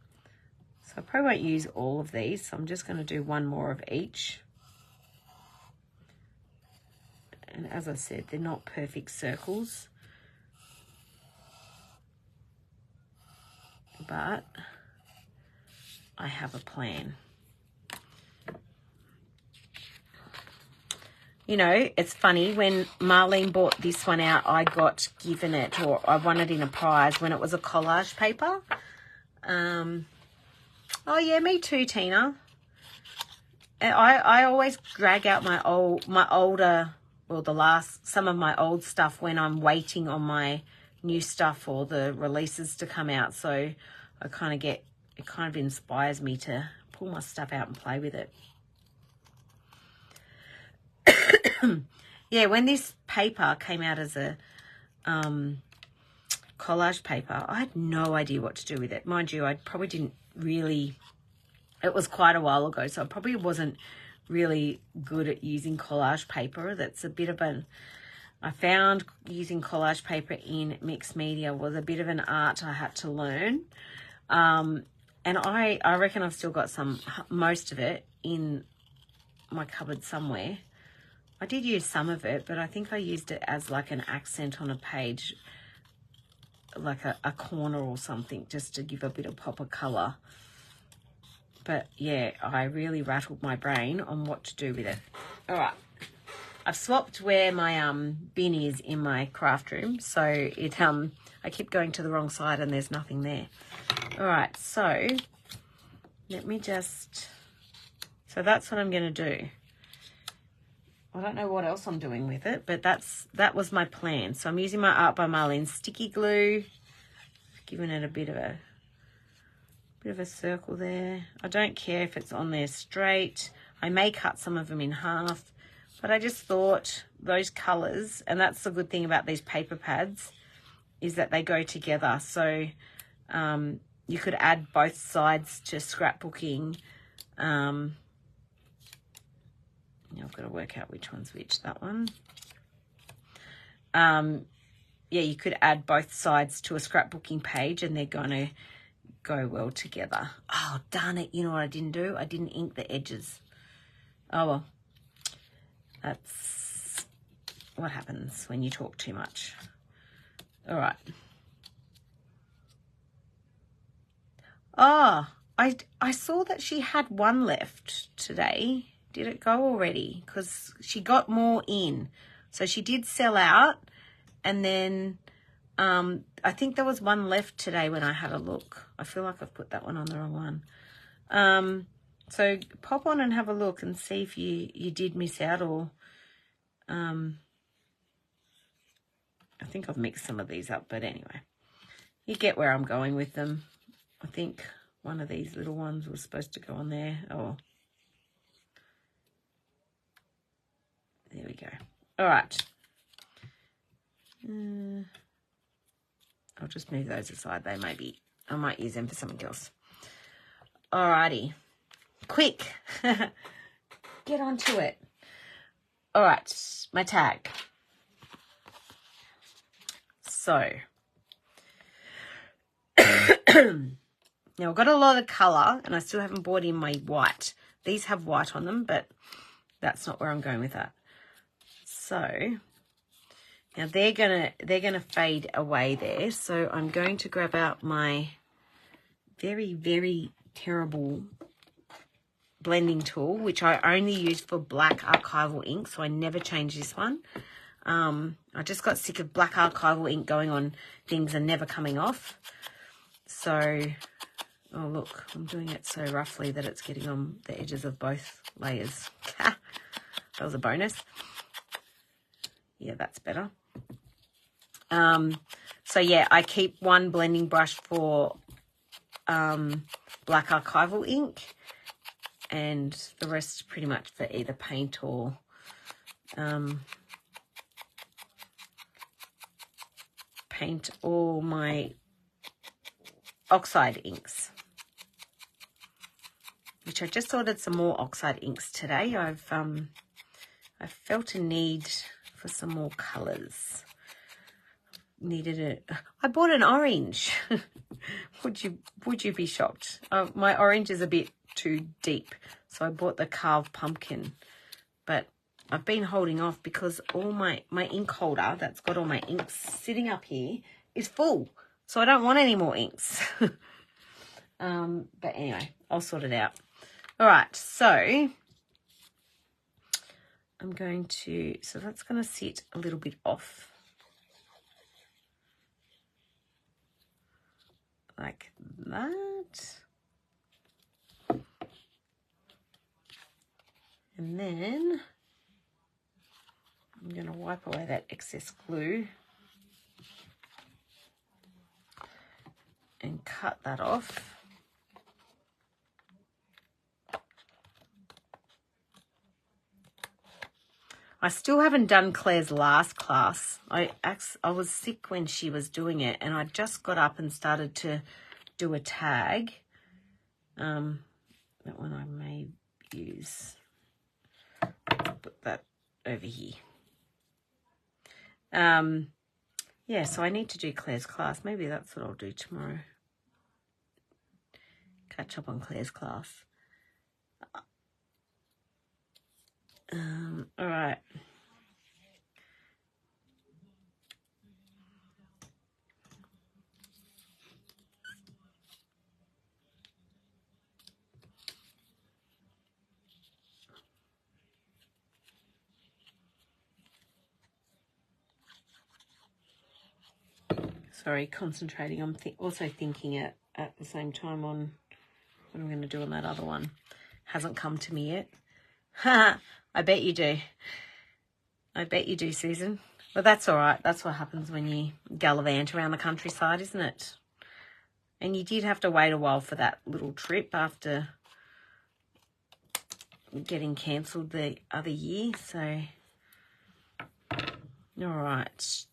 So I probably won't use all of these, so I'm just going to do one more of each. And as I said, they're not perfect circles, but I have a plan. You know, it's funny, when Marlene bought this one out, I got given it, or I won it in a prize when it was a collage paper. Oh yeah, me too, Tina. I always drag out my older, well, some of my old stuff when I'm waiting on my new stuff or the releases to come out. So I kind of get, it kind of inspires me to pull my stuff out and play with it. Yeah, when this paper came out as a collage paper, I had no idea what to do with it. Mind you, I probably didn't really, it was quite a while ago, so I probably wasn't really good at using collage paper. That's a bit of I found using collage paper in mixed media was a bit of an art I had to learn. And I reckon I've still got most of it in my cupboard somewhere. I did use some of it, but I think I used it as like an accent on a page, like a corner or something, just to give a bit of pop of colour. But yeah, I really rattled my brain on what to do with it. All right. I've swapped where my bin is in my craft room, so it I keep going to the wrong side and there's nothing there. All right, so let me just, so that's what I'm going to do. I don't know what else I'm doing with it, but that was my plan. So I'm using my Art by Marlene sticky glue, giving it a bit of a circle there. I don't care if it's on there straight. I may cut some of them in half, but I just thought those colours, and that's the good thing about these paper pads, is that they go together. So you could add both sides to scrapbooking. I've got to work out which one's which, that one. Yeah, you could add both sides to a scrapbooking page and they're going to go well together. Oh, darn it. You know what I didn't do? I didn't ink the edges. Oh, well. That's what happens when you talk too much. All right. Oh, I saw that she had one left today. Did it go already? Because she got more in. So she did sell out. And then I think there was one left today when I had a look. I feel like I've put that one on the wrong one. So pop on and have a look and see if you did miss out, or I think I've mixed some of these up. But anyway, you get where I'm going with them. I think one of these little ones was supposed to go on there. Oh, there we go. All right. I'll just move those aside. They may be, I might use them for something else. Alrighty. Quick. Get onto it. All right, my tag. So, now I've got a lot of colour and I still haven't brought in my white. These have white on them, but that's not where I'm going with that. So, now they're gonna fade away there. So I'm going to grab out my very, very terrible blending tool, which I only use for black archival ink, so I never change this one. I just got sick of black archival ink going on things and never coming off. So, oh look, I'm doing it so roughly that it's getting on the edges of both layers. That was a bonus. Yeah, that's better. So yeah, I keep one blending brush for black archival ink, and the rest pretty much for either paint or my oxide inks, which I just ordered some more oxide inks today. I felt a need for some more colours. I bought an orange. Would you be shocked? My orange is a bit too deep, so I bought the carved pumpkin, but I've been holding off because all my ink holder that's got all my inks sitting up here is full, so I don't want any more inks. But anyway, I'll sort it out. All right, so I'm going to, so that's going to sit a little bit off like that. And then I'm going to wipe away that excess glue and cut that off. I still haven't done Claire's last class. I was sick when she was doing it, and I just got up and started to do a tag. That one I may use. Put that over here. Yeah, so I need to do Claire's class. Maybe that's what I'll do tomorrow. Catch up on Claire's class. All right. Sorry, concentrating. I'm also thinking at the same time on what I'm going to do on that other one. Hasn't come to me yet. I bet you do. I bet you do, Susan. Well, that's all right. That's what happens when you gallivant around the countryside, isn't it? And you did have to wait a while for that little trip after getting cancelled the other year. So, all right.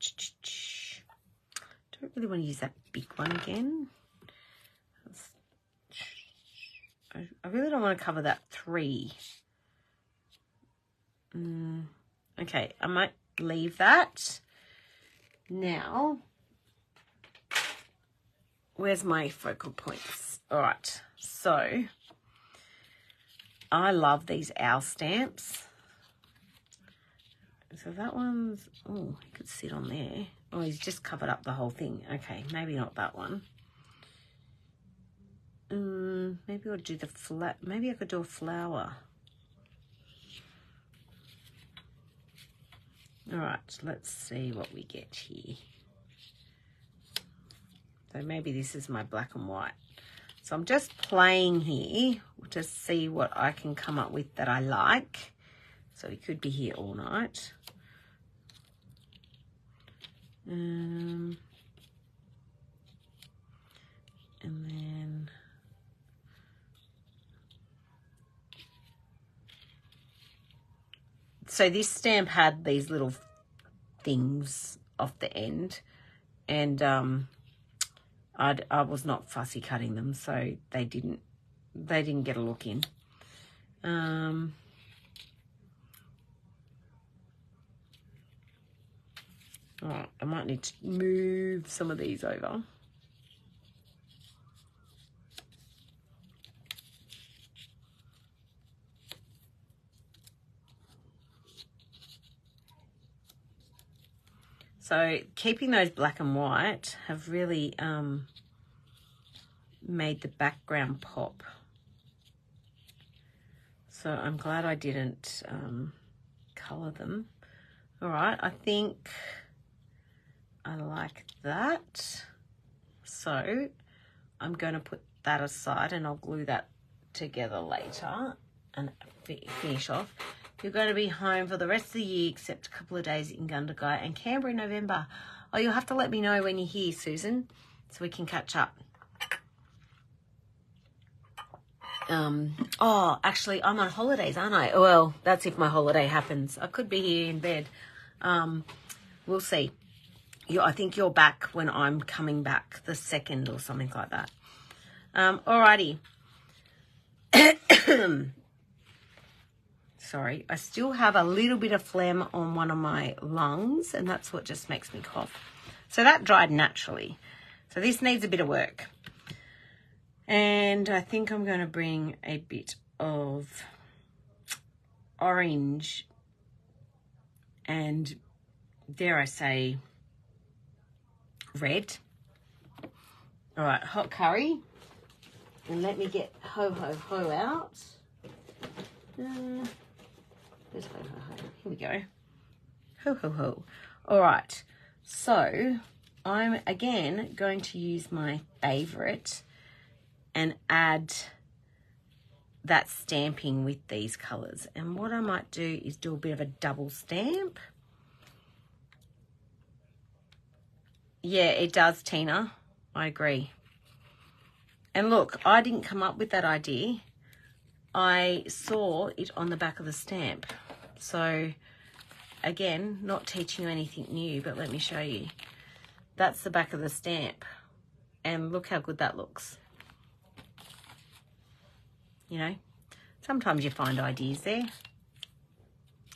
Don't really want to use that big one again. I really don't want to cover that 3. Okay, I might leave that. Now, where's my focal points? All right, so I love these owl stamps. So that one's, oh, it could sit on there. Oh, he's just covered up the whole thing. Okay, maybe not that one. Maybe I'll do the flat. Maybe I could do a flower. All right, let's see what we get here. So maybe this is my black and white. So I'm just playing here to see what I can come up with that I like. So we could be here all night. And then So this stamp had these little things off the end, and I was not fussy cutting them, so they didn't get a look in. All right, I might need to move some of these over. So keeping those black and white have really made the background pop. So I'm glad I didn't colour them. All right, I think I like that. So I'm going to put that aside and I'll glue that together later and finish off. You're going to be home for the rest of the year except a couple of days in Gundagai and Canberra in November. Oh, you'll have to let me know when you're here, Susan, so we can catch up. Oh, actually, I'm on holidays, aren't I? Well, that's if my holiday happens. I could be here in bed. We'll see. I think you're back when I'm coming back, the 2nd or something like that. Alrighty. Sorry, I still have a little bit of phlegm on one of my lungs, and that's what just makes me cough. So that dried naturally. So this needs a bit of work. And I think I'm going to bring a bit of orange and, dare I say, red. All right, hot curry. And let me get ho, ho, ho out. Where's ho, ho, ho? Here we go. Ho, ho, ho. All right, so I'm again going to use my favourite and add that stamping with these colours. And what I might do is do a bit of a double stamp. Yeah, it does, Tina. I agree. And look, I didn't come up with that idea. I saw it on the back of the stamp. So, again, not teaching you anything new, but let me show you. That's the back of the stamp. And look how good that looks. You know, sometimes you find ideas there.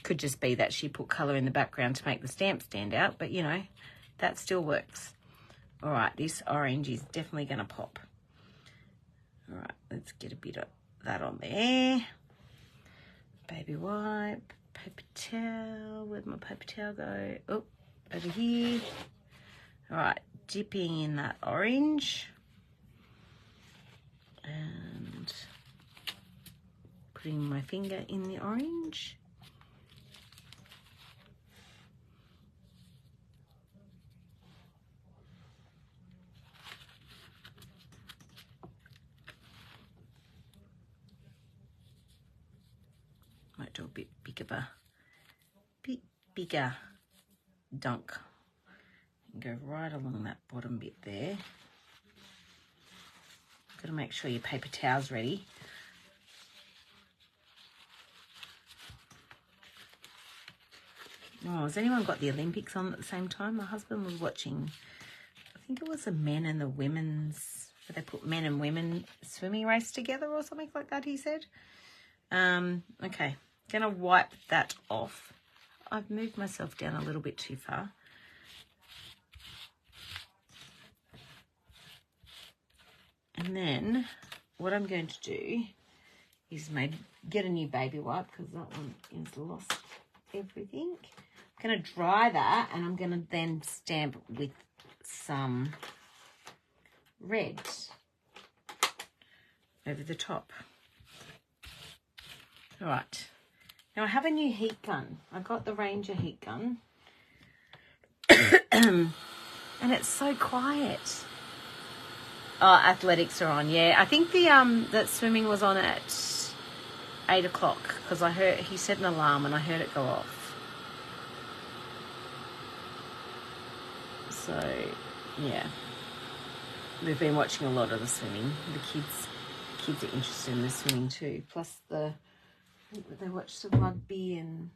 Could just be that she put colour in the background to make the stamp stand out, but you know, that still works. All right, this orange is definitely going to pop. All right, let's get a bit of that on there. Baby wipe, paper towel. Where'd my paper towel go? Oh, over here. All right, dipping in that orange. And putting my finger in the orange. Might do a bit bigger dunk. And go right along that bottom bit there. Got to make sure your paper towel's ready. Oh, has anyone got the Olympics on at the same time? My husband was watching, I think it was the men and the women's, where they put men and women swimming race together or something like that, he said. Okay, gonna wipe that off. I've moved myself down a little bit too far. And then what I'm going to do is get a new baby wipe because that one is lost everything. I'm going to dry that and I'm going to then stamp with some red over the top. All right. Now I have a new heat gun. I got the Ranger heat gun. And it's so quiet. Oh, athletics are on, yeah. I think the that swimming was on at 8 o'clock because I heard, he set an alarm and I heard it go off. So, yeah. We've been watching a lot of the swimming. The kids are interested in the swimming too. Plus they watch some rugby and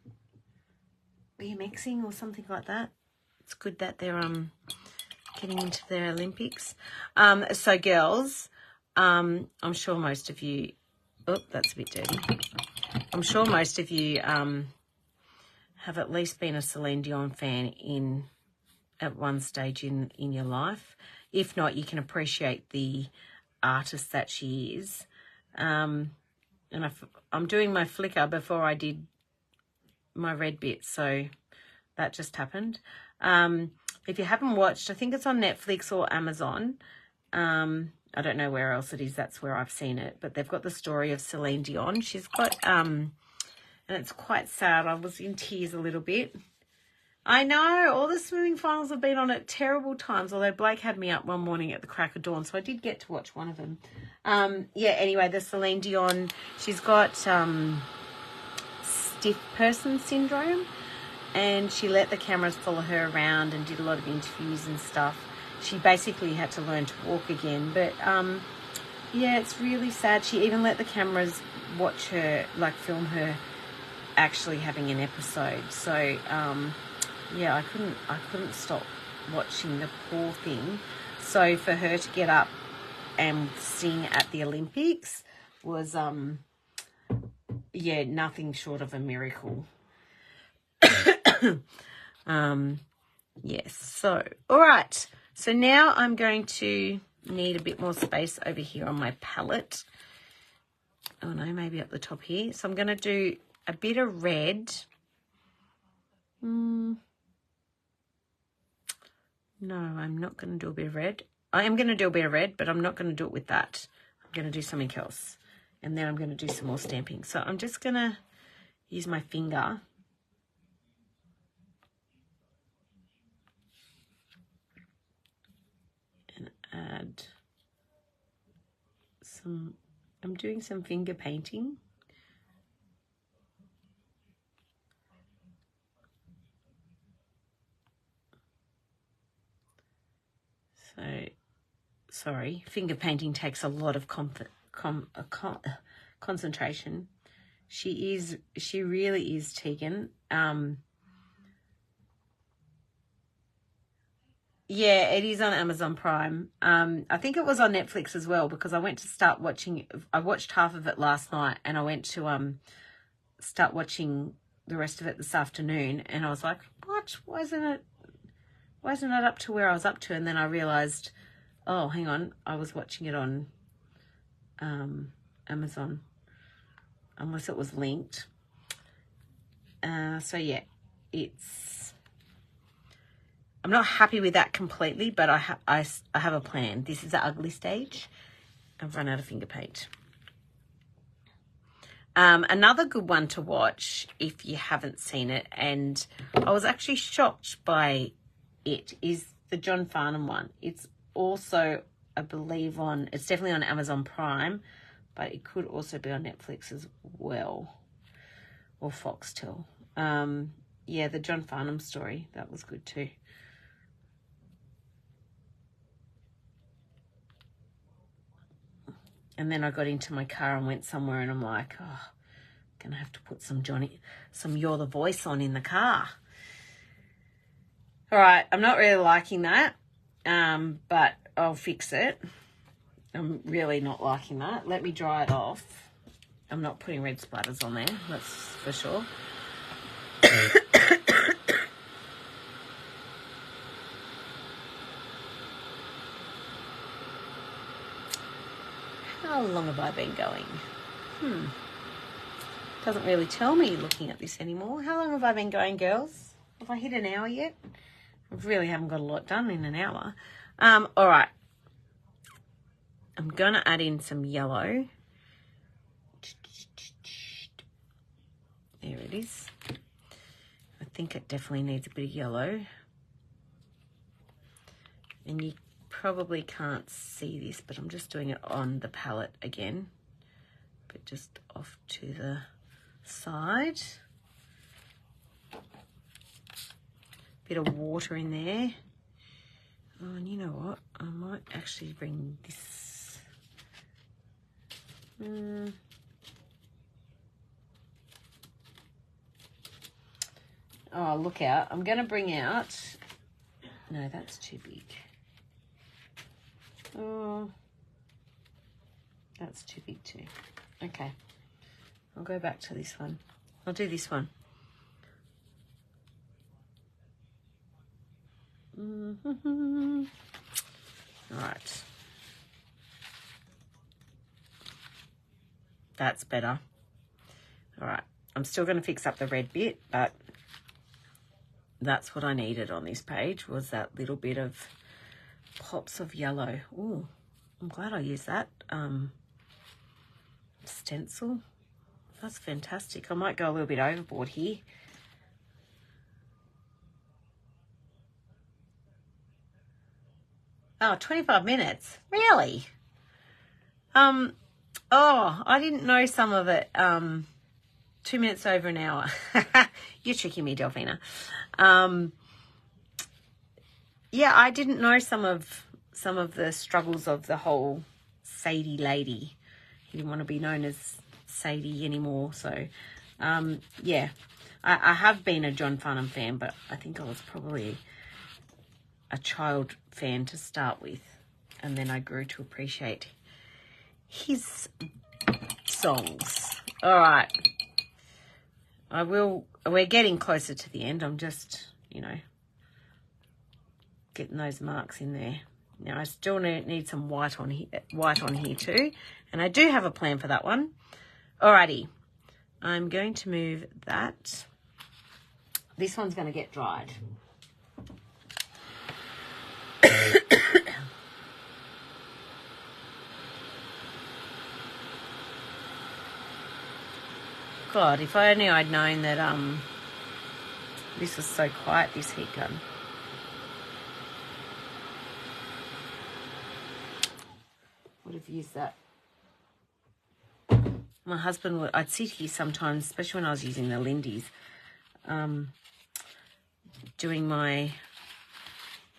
BMXing or something like that. It's good that they're getting into their Olympics. So girls, I'm sure most of you, oh, that's a bit dirty. I'm sure most of you have at least been a Celine Dion fan at one stage in your life. If not, you can appreciate the artist that she is. And I'm doing my flicker before I did my red bit, so that just happened. If you haven't watched, I think it's on Netflix or Amazon. I don't know where else it is. That's where I've seen it. But they've got the story of Celine Dion. She's got, and it's quite sad. I was in tears a little bit. I know, all the swimming finals have been on at terrible times, although Blake had me up one morning at the crack of dawn, so I did get to watch one of them. Yeah, anyway, the Celine Dion, she's got stiff person syndrome, and she let the cameras follow her around and did a lot of interviews and stuff. She basically had to learn to walk again, but yeah, it's really sad. She even let the cameras watch her, like film her actually having an episode. So yeah, I couldn't stop watching the poor thing. So for her to get up and sing at the Olympics was yeah, nothing short of a miracle. Yes, so all right, so now I'm going to need a bit more space over here on my palette. Oh no, maybe up the top here. So I'm going to do a bit of red. No, I'm not going to do a bit of red. I am going to do a bit of red, but I'm not going to do it with that. I'm going to do something else. And then I'm going to do some more stamping. So I'm just going to use my finger. And add some, I'm doing some finger painting. So, sorry, finger painting takes a lot of concentration. She really is, Tegan. Yeah, it is on Amazon Prime. I think it was on Netflix as well, because I went to start watching, I watched half of it last night, and I went to start watching the rest of it this afternoon, and I was like, what? Why isn't it up to where I was up to? And then I realized, oh, hang on, I was watching it on Amazon, unless it was linked. So yeah, I'm not happy with that completely, but I have a plan. This is the ugly stage. I've run out of finger paint. Another good one to watch if you haven't seen it, and I was actually shocked by it, is the John Farnham one. It's also, I believe, it's definitely on Amazon Prime, but it could also be on Netflix as well, or Foxtel. Yeah, the John Farnham story, that was good too. And then I got into my car and went somewhere, and I'm like, oh, I'm going to have to put some You're the Voice on in the car. All right, I'm not really liking that, but I'll fix it. I'm really not liking that. Let me dry it off. I'm not putting red splatters on there, that's for sure. How long have I been going? Doesn't really tell me looking at this anymore. How long have I been going, girls? Have I hit an hour yet? I really haven't got a lot done in an hour. All right. I'm going to add in some yellow. There it is. I think it definitely needs a bit of yellow. And you probably can't see this, but I'm just doing it on the palette again, but just off to the side. Bit of water in there. Oh, and you know what? I might actually bring this. Oh, look out. I'm going to bring out... No, that's too big. Oh, that's too big too. Okay. I'll go back to this one. I'll do this one. All right. That's better. All right. I'm still going to fix up the red bit, but that's what I needed on this page, was that little bit of pops of yellow. Oh, I'm glad I used that stencil. That's fantastic. I might go a little bit overboard here. Oh, 25 minutes. Really? Oh, I didn't know some of it. 2 minutes over an hour. You're tricking me, Delphina. Yeah, I didn't know some of the struggles of the whole Sadie lady. He didn't want to be known as Sadie anymore. So, yeah, I have been a John Farnham fan, but I think I was probably a child fan to start with, and then I grew to appreciate his songs. All right. We're getting closer to the end. I'm just, getting those marks in there. Now I still need some white on here too, and I do have a plan for that one. Alrighty, I'm going to move that. This one's going to get dried. God, if only I'd known that this was so quiet, this heat gun. Would have used that. My husband I'd sit here sometimes, especially when I was using the Lindy's, doing my,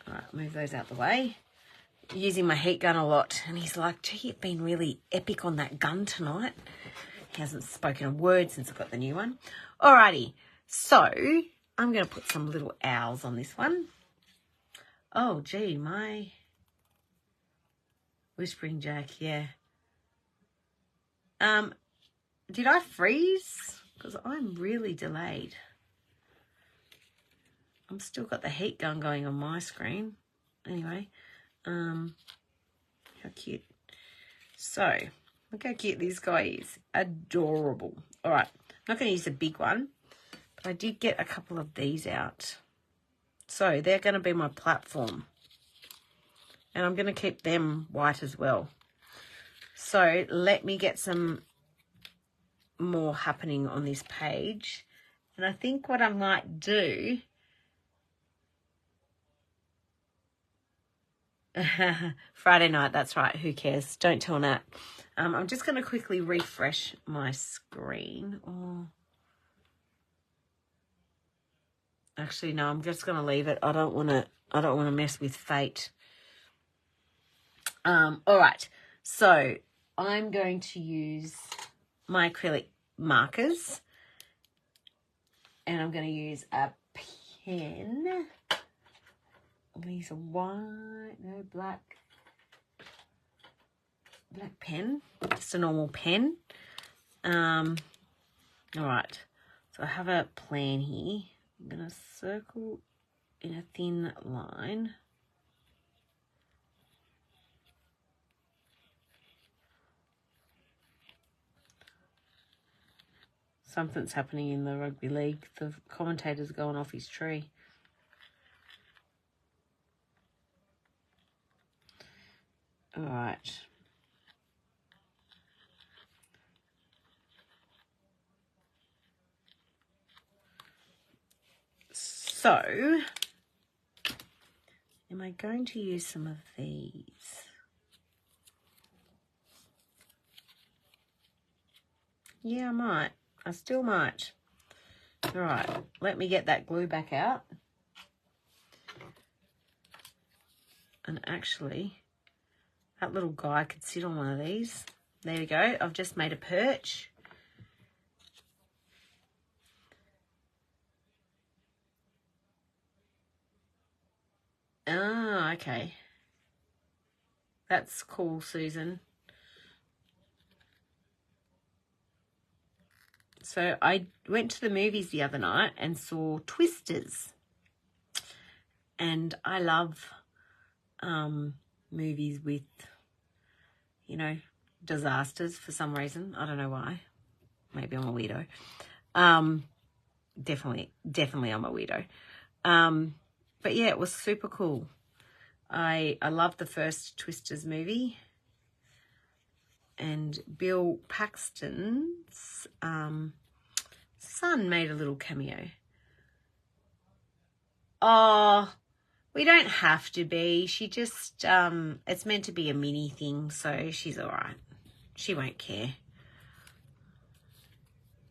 all right, move those out the way, using my heat gun a lot, and he's like, gee, you've been really epic on that gun tonight. He hasn't spoken a word since I got the new one. Alrighty, so I'm going to put some little owls on this one. Oh, gee, my Whispering Jack, yeah. Did I freeze? Because I'm really delayed. I'm still got the heat gun going on my screen. Anyway, how cute. So, look how cute this guy is. Adorable. All right, I'm not going to use a big one, but I did get a couple of these out. So, they're going to be my platform. And I'm going to keep them white as well. So, let me get some more happening on this page. And I think what I might do... Friday night, that's right. Who cares? Don't tell Nat. I'm just going to quickly refresh my screen. Oh. Actually, no, I'm just going to leave it. I don't want to mess with fate. All right. So I'm going to use my acrylic markers, and I'm going to use a pen. I'm going to use a black pen, just a normal pen. All right, so I have a plan here. I'm going to circle in a thin line. Something's happening in the rugby league. The commentator's going off his tree. All right. So, am I going to use some of these? Yeah, I might. I still might. All right, let me get that glue back out. And actually, that little guy could sit on one of these. There we go. I've just made a perch. Ah, okay. That's cool, Susan. So I went to the movies the other night and saw Twisters. And I love movies with, you know, disasters for some reason. I don't know why. Maybe I'm a weirdo. Definitely I'm a weirdo. But yeah, it was super cool. I loved the first Twisters movie. And Bill Paxton's son made a little cameo. Oh, we don't have to be. She just, it's meant to be a mini thing, so she's all right. She won't care.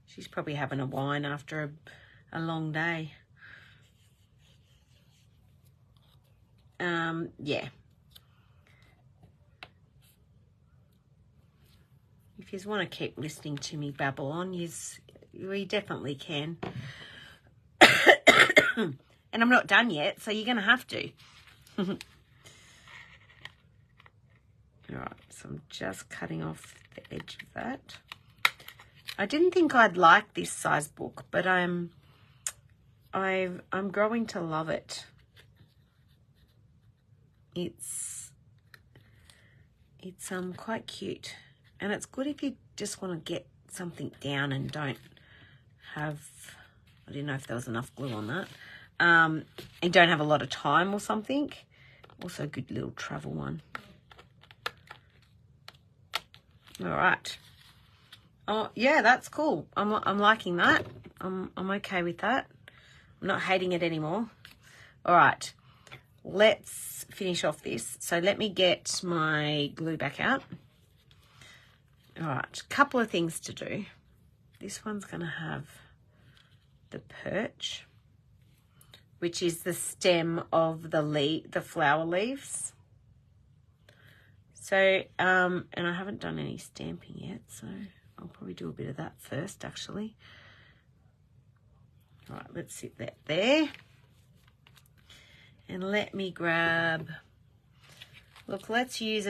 She's probably having a wine after a long day. Yeah. If you want to keep listening to me babble on, we definitely can. And I'm not done yet, so you're going to have to. All right, so I'm just cutting off the edge of that. I didn't think I'd like this size book, but I'm growing to love it. It's quite cute, and it's good if you just want to get something down and don't have, I didn't know if there was enough glue on that, and don't have a lot of time or something. Also a good little travel one. All right. Oh yeah, that's cool. I'm liking that. I'm okay with that. I'm not hating it anymore. All right, let's finish off this. So let me get my glue back out. All right, a couple of things to do. This one's going to have the perch, which is the stem of the flower leaves. So, and I haven't done any stamping yet, so I'll probably do a bit of that first, actually. All right, let's sit that there. And let me grab, look, let's use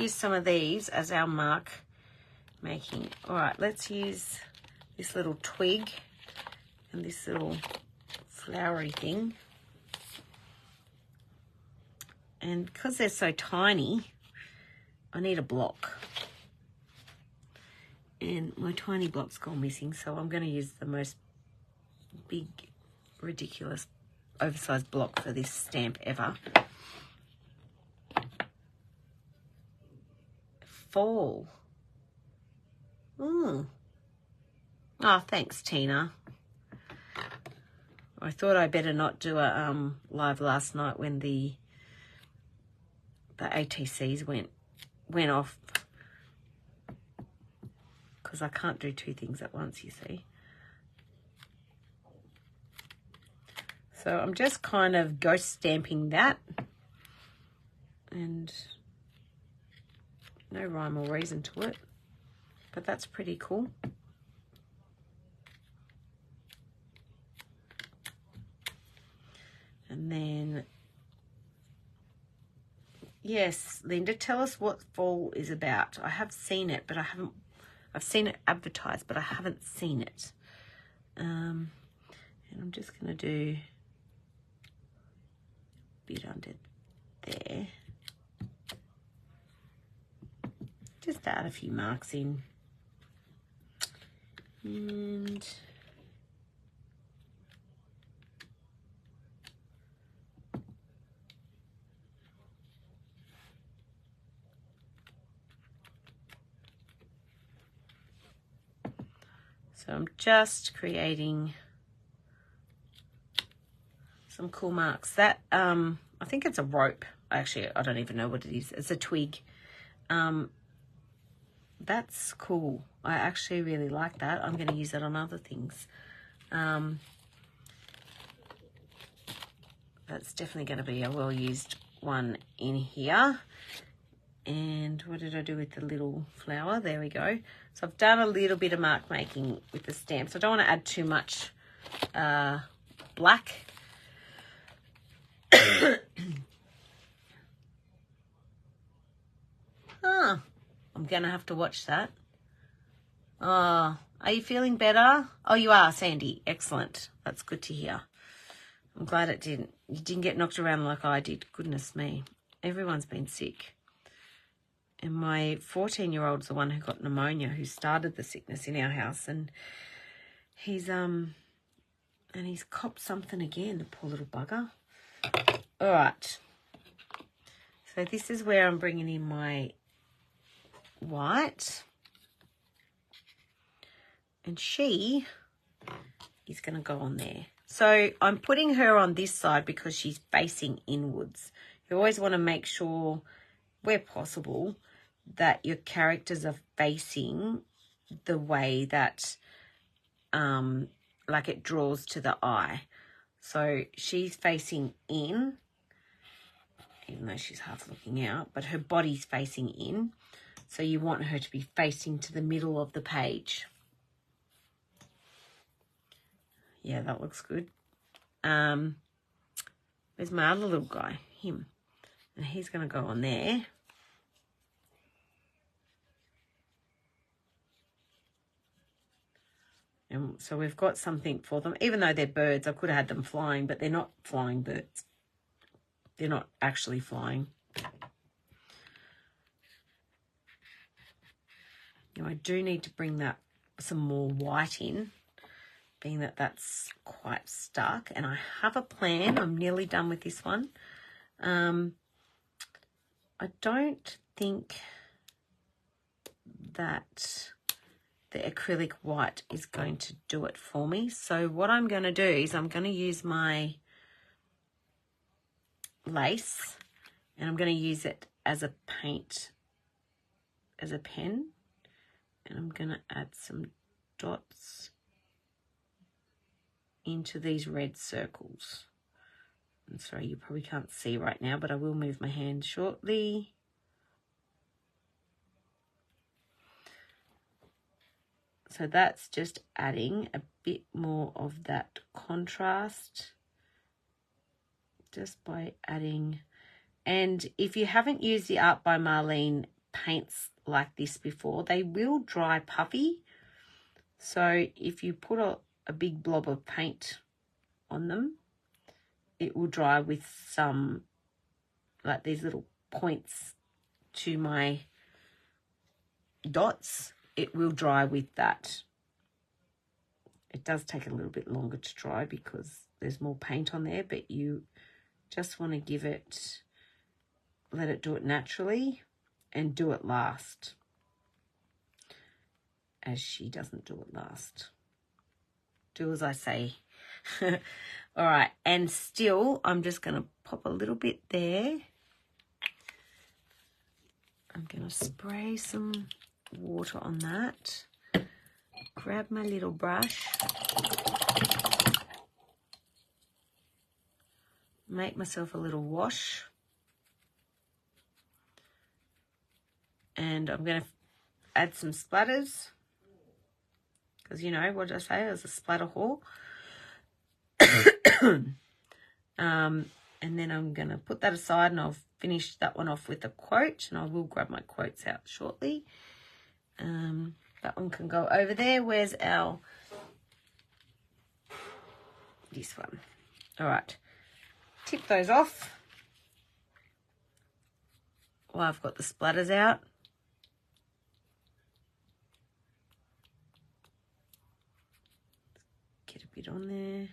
some of these as our mark making. All right, let's use this little twig and this little flowery thing. And because they're so tiny, I need a block. And my tiny block's gone missing, so I'm going to use the most big, ridiculous, oversized block for this stamp ever. Fall. Oh, thanks, Tina. I thought I better not do a live last night when the ATCs went off, because I can't do two things at once, you see. So I'm just kind of ghost stamping that, and no rhyme or reason to it, but that's pretty cool. And then, yes, Linda, tell us what fall is about. I have seen it, but I've seen it advertised, but I haven't seen it. And I'm just going to do a bit under there. Just add a few marks in. And so I'm just creating some cool marks. That, I think it's a rope. Actually, I don't even know what it is. It's a twig. That's cool. I actually really like that. I'm going to use that on other things. That's definitely going to be a well-used one in here. And what did I do with the little flower? There we go. So I've done a little bit of mark making with the stamps. I don't want to add too much black. I'm going to have to watch that. Oh, are you feeling better? Oh, you are, Sandy. Excellent. That's good to hear. I'm glad you didn't get knocked around like I did. Goodness me. Everyone's been sick. And my 14-year-old's the one who got pneumonia, who started the sickness in our house. And he's copped something again, the poor little bugger. All right. So this is where I'm bringing in my white. And she is going to go on there. So I'm putting her on this side because she's facing inwards. You always want to make sure, where possible, that your characters are facing the way that, like it draws to the eye. So she's facing in, even though she's half looking out, but her body's facing in. So you want her to be facing to the middle of the page. Yeah, that looks good. Where's my other little guy? Him. And he's going to go on there. And so we've got something for them. Even though they're birds, I could have had them flying, but they're not flying birds. They're not actually flying. Now I do need to bring that some more white in, being that that's quite stuck. And I have a plan. I'm nearly done with this one. I don't think that the acrylic white is going to do it for me. So what I'm going to do is I'm going to use my lace, and I'm going to use it as a paint, as a pen. And I'm going to add some dots into these red circles. I'm sorry, you probably can't see right now, but I will move my hand shortly. So that's just adding a bit more of that contrast just by adding. And if you haven't used the Art by Marlene paints like this before, they will dry puffy. So if you put a big blob of paint on them, it will dry with some, like these little points to my dots. It will dry with that. It does take a little bit longer to dry because there's more paint on there, but you just want to give it, let it do it naturally and do it last, as she doesn't do it last. Do as I say. All right, and still I'm just going to pop a little bit there. I'm going to spray some water on that. Grab my little brush. Make myself a little wash. And I'm going to add some splatters. Because, you know, what did I say? I was a splatter whore. And then I'm going to put that aside, and I'll finish that one off with a quote. And I will grab my quotes out shortly. That one can go over there. Where's our... this one. All right. Tip those off. Well, I've got the splatters out. Get a bit on there.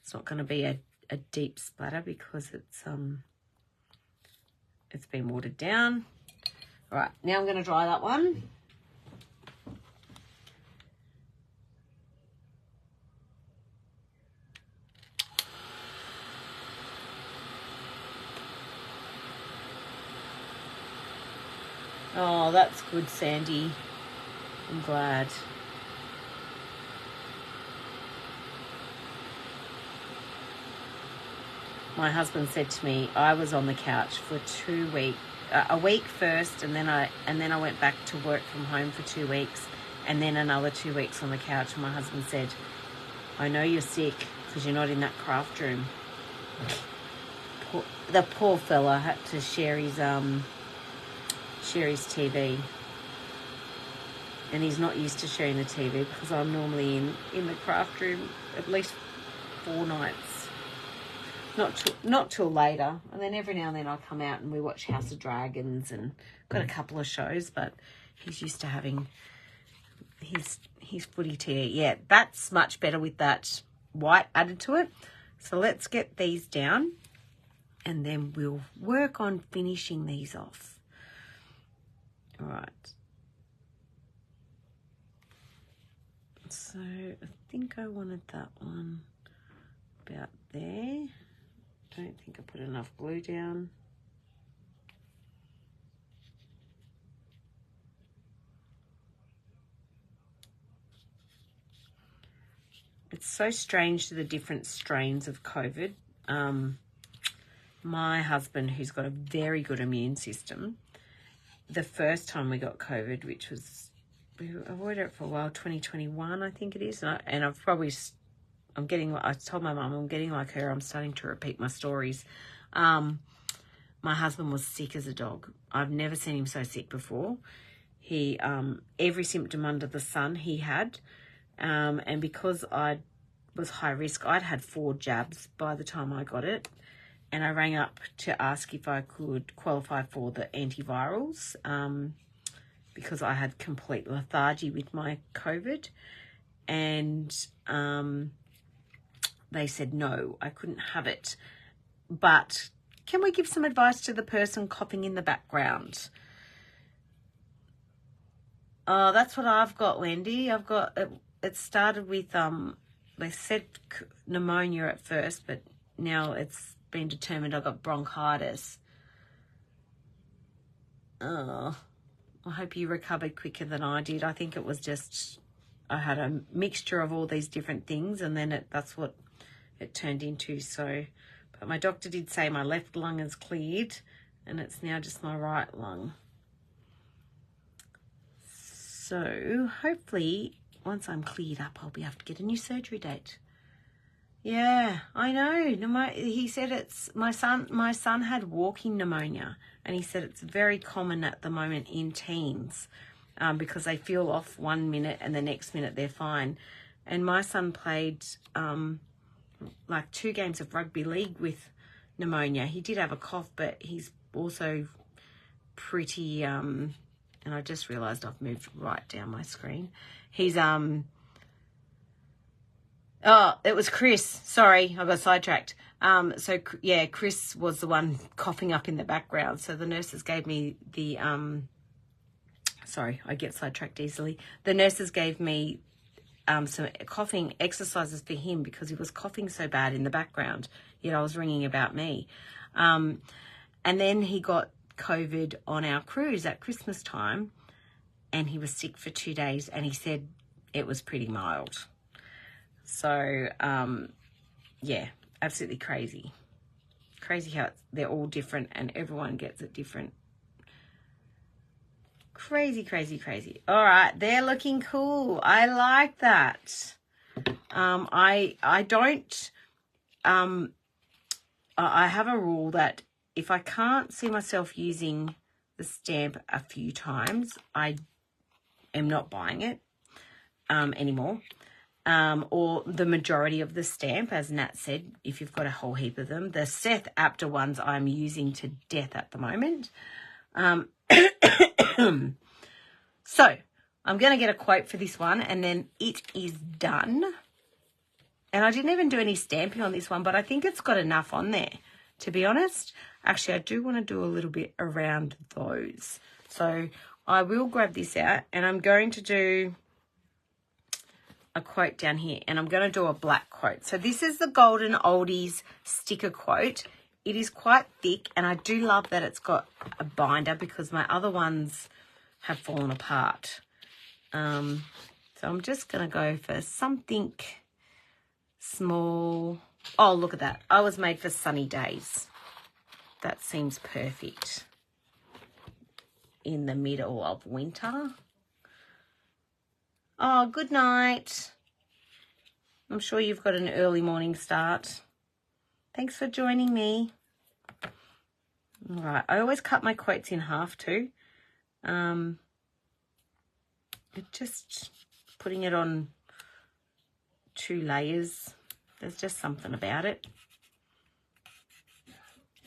It's not going to be a deep splatter because it's been watered down. All right, now I'm going to dry that one. Oh, that's good, Sandy. I'm glad. My husband said to me, I was on the couch for 2 weeks, a week first, and then I went back to work from home for 2 weeks, and then another 2 weeks on the couch. And my husband said, I know you're sick because you're not in that craft room. The poor fella had to share his share his TV. And he's not used to sharing the TV because I'm normally in the craft room at least 4 nights. Not till later. And then every now and then I come out and we watch House of Dragons and got a couple of shows, but he's used to having his footy TV. Yeah, that's much better with that white added to it. So let's get these down and then we'll work on finishing these off. All right. So I think I wanted that one about there. Don't think I put enough glue down. It's so strange to the different strains of COVID. My husband, who's got a very good immune system, the first time we got COVID, which was, we avoided it for a while, 2021, I think it is. And I've probably, I told my mum, I'm getting like her. I'm starting to repeat my stories. My husband was sick as a dog. I've never seen him so sick before. He, every symptom under the sun he had. And because I was high risk, I'd had 4 jabs by the time I got it. And I rang up to ask if I could qualify for the antivirals because I had complete lethargy with my COVID. And they said, no, I couldn't have it. But can we give some advice to the person coughing in the background? Oh, that's what I've got, Wendy. I've got, it started with, they said pneumonia at first, but now it's been determined I got bronchitis. Oh, I hope you recovered quicker than I did. I think it was just, I had a mixture of all these different things and then that's what it turned into. So, but my doctor did say my left lung is cleared and it's now just my right lung. So hopefully once I'm cleared up, I'll be able to get a new surgery date. Yeah, I know. He said it's my son had walking pneumonia, and he said it's very common at the moment in teens because they feel off 1 minute and the next minute they're fine. And my son played like 2 games of rugby league with pneumonia. He did have a cough, but he's also pretty. And I just realised I've moved right down my screen. He's Oh, it was Chris. Sorry, I got sidetracked. So yeah, Chris was the one coughing up in the background. So the nurses gave me the, sorry, I get sidetracked easily. The nurses gave me some coughing exercises for him because he was coughing so bad in the background. Yet I was ringing about me. And then he got COVID on our cruise at Christmas time and he was sick for 2 days and he said it was pretty mild. So, yeah, absolutely crazy. Crazy how they're all different and everyone gets it different. Crazy, crazy, crazy. All right, they're looking cool. I like that. I don't, I have a rule that if I can't see myself using the stamp a few times, I am not buying it anymore. Or the majority of the stamp, as Nat said, if you've got a whole heap of them. The Seth Apter ones I'm using to death at the moment. So I'm going to get a quote for this one and then it is done. And I didn't even do any stamping on this one, but I think it's got enough on there, to be honest. Actually, I do want to do a little bit around those. So I will grab this out and I'm going to do a quote down here and I'm going to do a black quote. So this is the Golden Oldies sticker quote. It is quite thick and I do love that it's got a binder because my other ones have fallen apart. So I'm just going to go for something small. Oh, look at that. I was made for sunny days. That seems perfect in the middle of winter. Oh, good night. I'm sure you've got an early morning start. Thanks for joining me. All right, I always cut my quotes in half too. Just putting it on 2 layers. There's just something about it.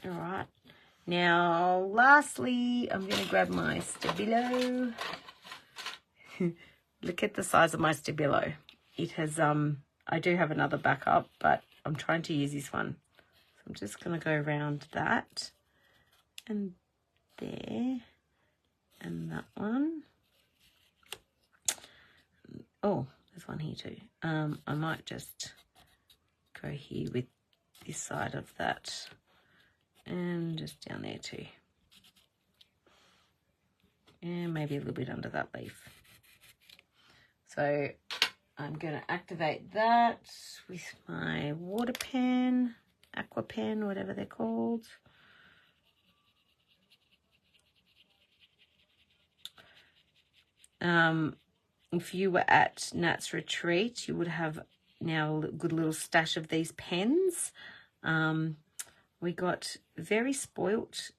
All right. Now, lastly, I'm going to grab my Stabilo. Look at the size of my Stabilo. It has, I do have another backup, but I'm trying to use this one. So I'm just going to go around that and there and that one. Oh, there's one here too. I might just go here with this side of that and just down there too. And maybe a little bit under that leaf. So I'm going to activate that with my water pen, aqua pen, whatever they're called. If you were at Nat's retreat, you would have now a good little stash of these pens. We got very spoilt,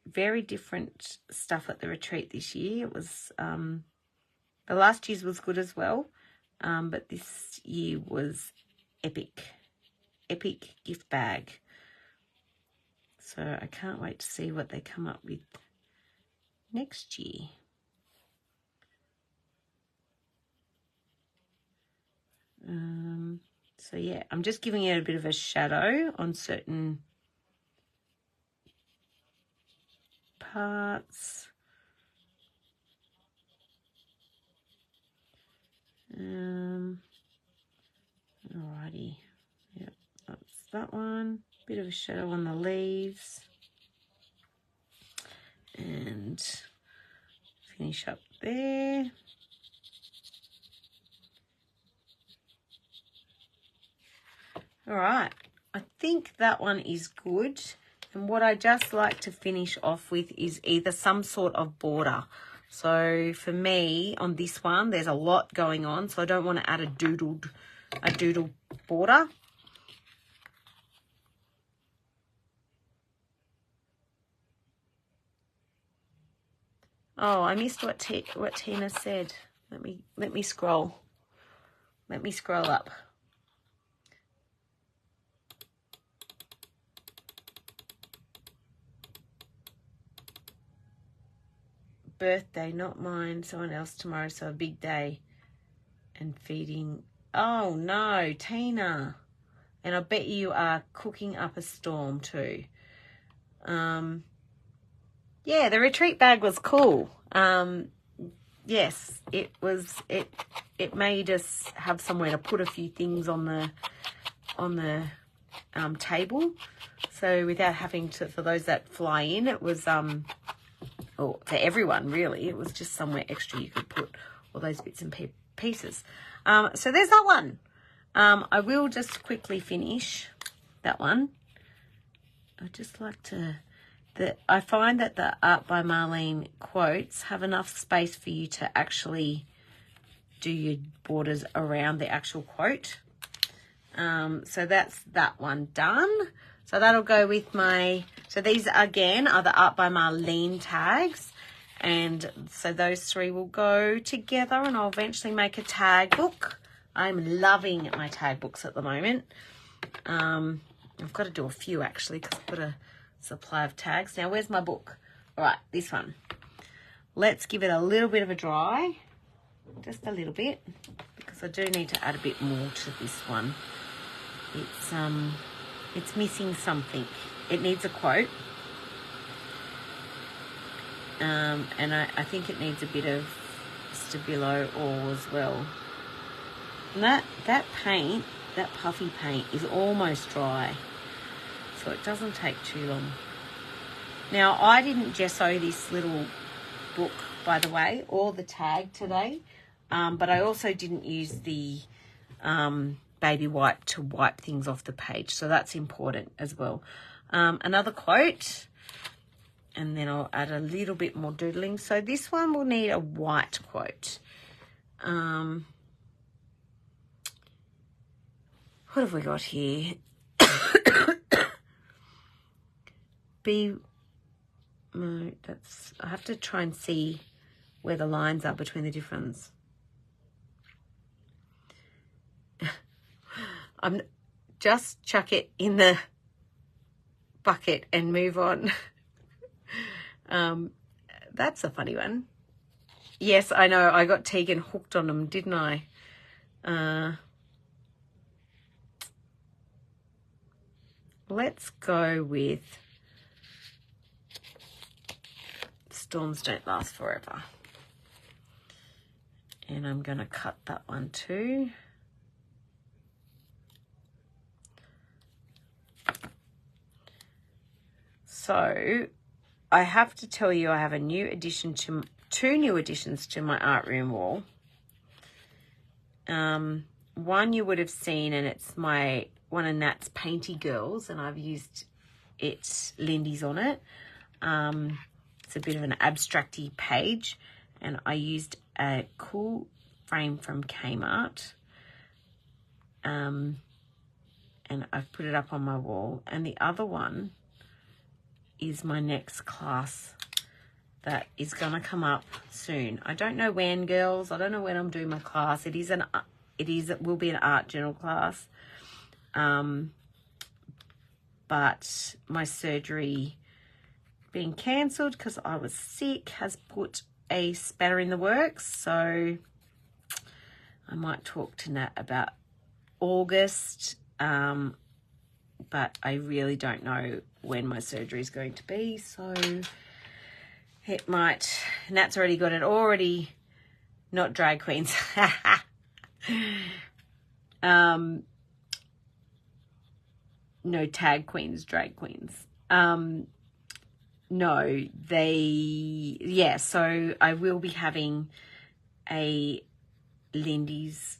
very different stuff at the retreat this year. It was, the last year's was good as well, but this year was epic gift bag. So I can't wait to see what they come up with next year. So yeah, I'm just giving it a bit of a shadow on certain parts. Alrighty, yep, that's that one. Bit of a shadow on the leaves, and finish up there. All right, I think that one is good. And what I just like to finish off with is either some sort of border. So for me, on this one, there's a lot going on, so I don't want to add a doodle border. Oh, I missed what Tina said. Let me scroll. Let me scroll up. Birthday, not mine, someone else tomorrow, so a big day. And feeding. Oh no, Tina. And I bet you are cooking up a storm too. Yeah, the retreat bag was cool. Yes, it was. It made us have somewhere to put a few things on the table. So without having to, for those that fly in, it was or for everyone really, it was just somewhere extra you could put all those bits and pieces. So there's that one. I will just quickly finish that one. I just like to. I find that the Art by Marlene quotes have enough space for you to actually do your borders around the actual quote. So that's that one done. So that'll go with my, so these again are the Art by Marlene tags. And so those 3 will go together, and I'll eventually make a tag book. I'm loving my tag books at the moment. I've got to do a few actually because I've got a supply of tags. Now, where's my book? All right, this one. Let's give it a little bit of a dry, just a little bit, because I do need to add a bit more to this one. It's missing something. It needs a quote. And I think it needs a bit of Stabilo oil as well. And that paint, that puffy paint, is almost dry, so it doesn't take too long. Now, I didn't gesso this little book, by the way, or the tag today, but I also didn't use the baby wipe to wipe things off the page, so that's important as well. Another quote, and then I'll add a little bit more doodling. So this one will need a white quote. What have we got here? No, I have to try and see where the lines are between the different ones. I'm just chuck it in the bucket and move on. That's a funny one. Yes, I know. I got Tegan hooked on them, didn't I? Let's go with Storms Don't Last Forever. And I'm going to cut that one too. So I have to tell you, I have a new addition to two new additions to my art room wall. One you would have seen, and it's one of Nat's Painty Girls, and I've used Lindy's on it. It's a bit of an abstracty page, and I used a cool frame from Kmart. And I've put it up on my wall. And the other one is my next class that is going to come up soon. I don't know when, girls. I don't know when I'm doing my class. It will be an art journal class. But my surgery being cancelled because I was sick has put a spanner in the works. So I might talk to Nat about August. But I really don't know when my surgery is going to be. So it might, Nat's already got it not drag queens. No, tag queens, drag queens. No, so I will be having a Lindy's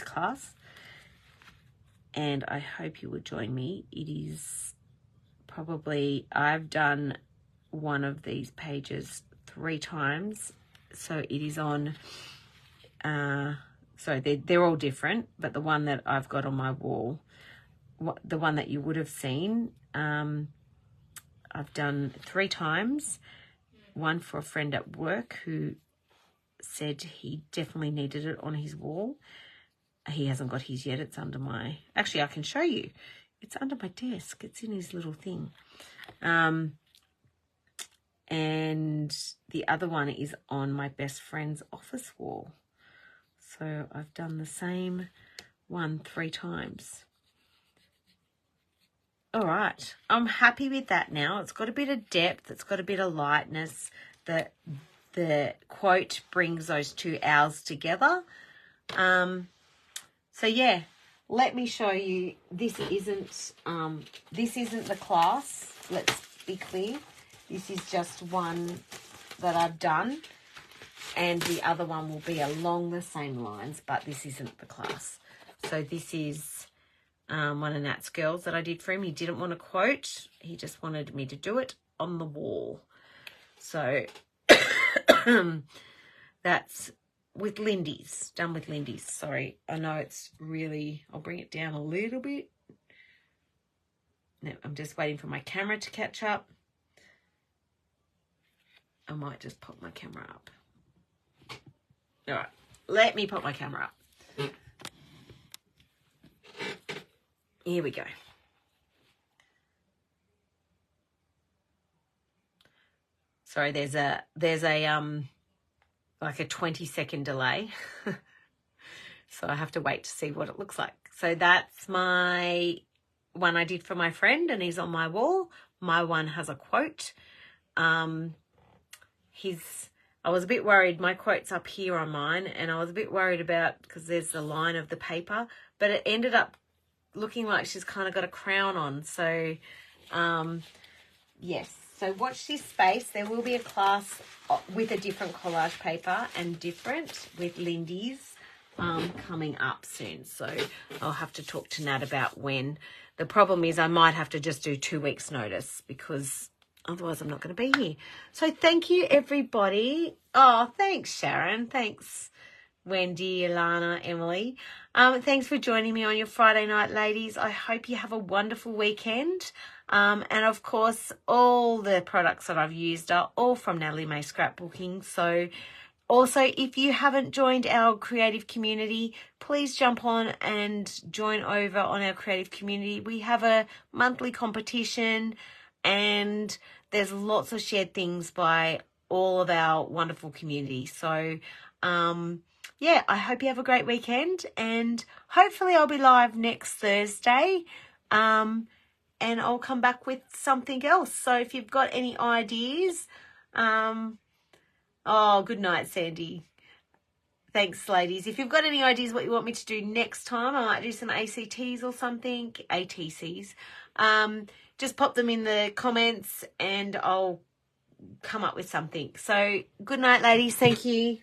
class, and I hope you will join me. It is probably, I've done one of these pages 3 times, so it is on, so they're all different, but the one that I've got on my wall, the one that you would have seen, I've done 3 times. One for a friend at work who said he definitely needed it on his wall. He hasn't got his yet. It's under actually I can show you. It's under my desk. It's in his little thing. And the other one is on my best friend's office wall. So I've done the same one 3 times. All right. I'm happy with that now. It's got a bit of depth. It's got a bit of lightness. The quote brings those 2 owls together. So yeah, let me show you. This isn't the class. Let's be clear. This is just one that I've done, and the other one will be along the same lines, but this isn't the class. So this is one of Nat's girls that I did for him. He didn't want a quote. He just wanted me to do it on the wall. So that's with Lindy's, done with Lindy's. Sorry, I know it's really, I'll bring it down a little bit. Now, I'm just waiting for my camera to catch up. I might just pop my camera up. All right, let me pop my camera up. Here we go. Sorry, there's a like a 20-second delay. So I have to wait to see what it looks like. So that's my one I did for my friend, and he's on my wall. My one has a quote. I was a bit worried. My quote's up here on mine, and I was a bit worried about, because there's the line of the paper, but it ended up looking like she's kind of got a crown on. So, yes. So watch this space. There will be a class with a different collage paper and different with Lindy's coming up soon. So I'll have to talk to Nat about when. The problem is I might have to just do 2 weeks notice, because otherwise I'm not going to be here. So thank you, everybody. Oh, thanks, Sharon. Thanks, Wendy, Ilana, Emily. Thanks for joining me on your Friday night, ladies. I hope you have a wonderful weekend. And of course, all the products that I've used are all from Natalie May Scrapbooking. So also, if you haven't joined our creative community, please jump on and join over on our creative community. We have a monthly competition and there's lots of shared things by all of our wonderful community. So, yeah, I hope you have a great weekend and hopefully I'll be live next Thursday. And I'll come back with something else. So if you've got any ideas, oh, good night, Sandy. Thanks, ladies. If you've got any ideas what you want me to do next time, I might do some ACTs or something, ATCs. Just pop them in the comments and I'll come up with something. So good night, ladies. Thank you.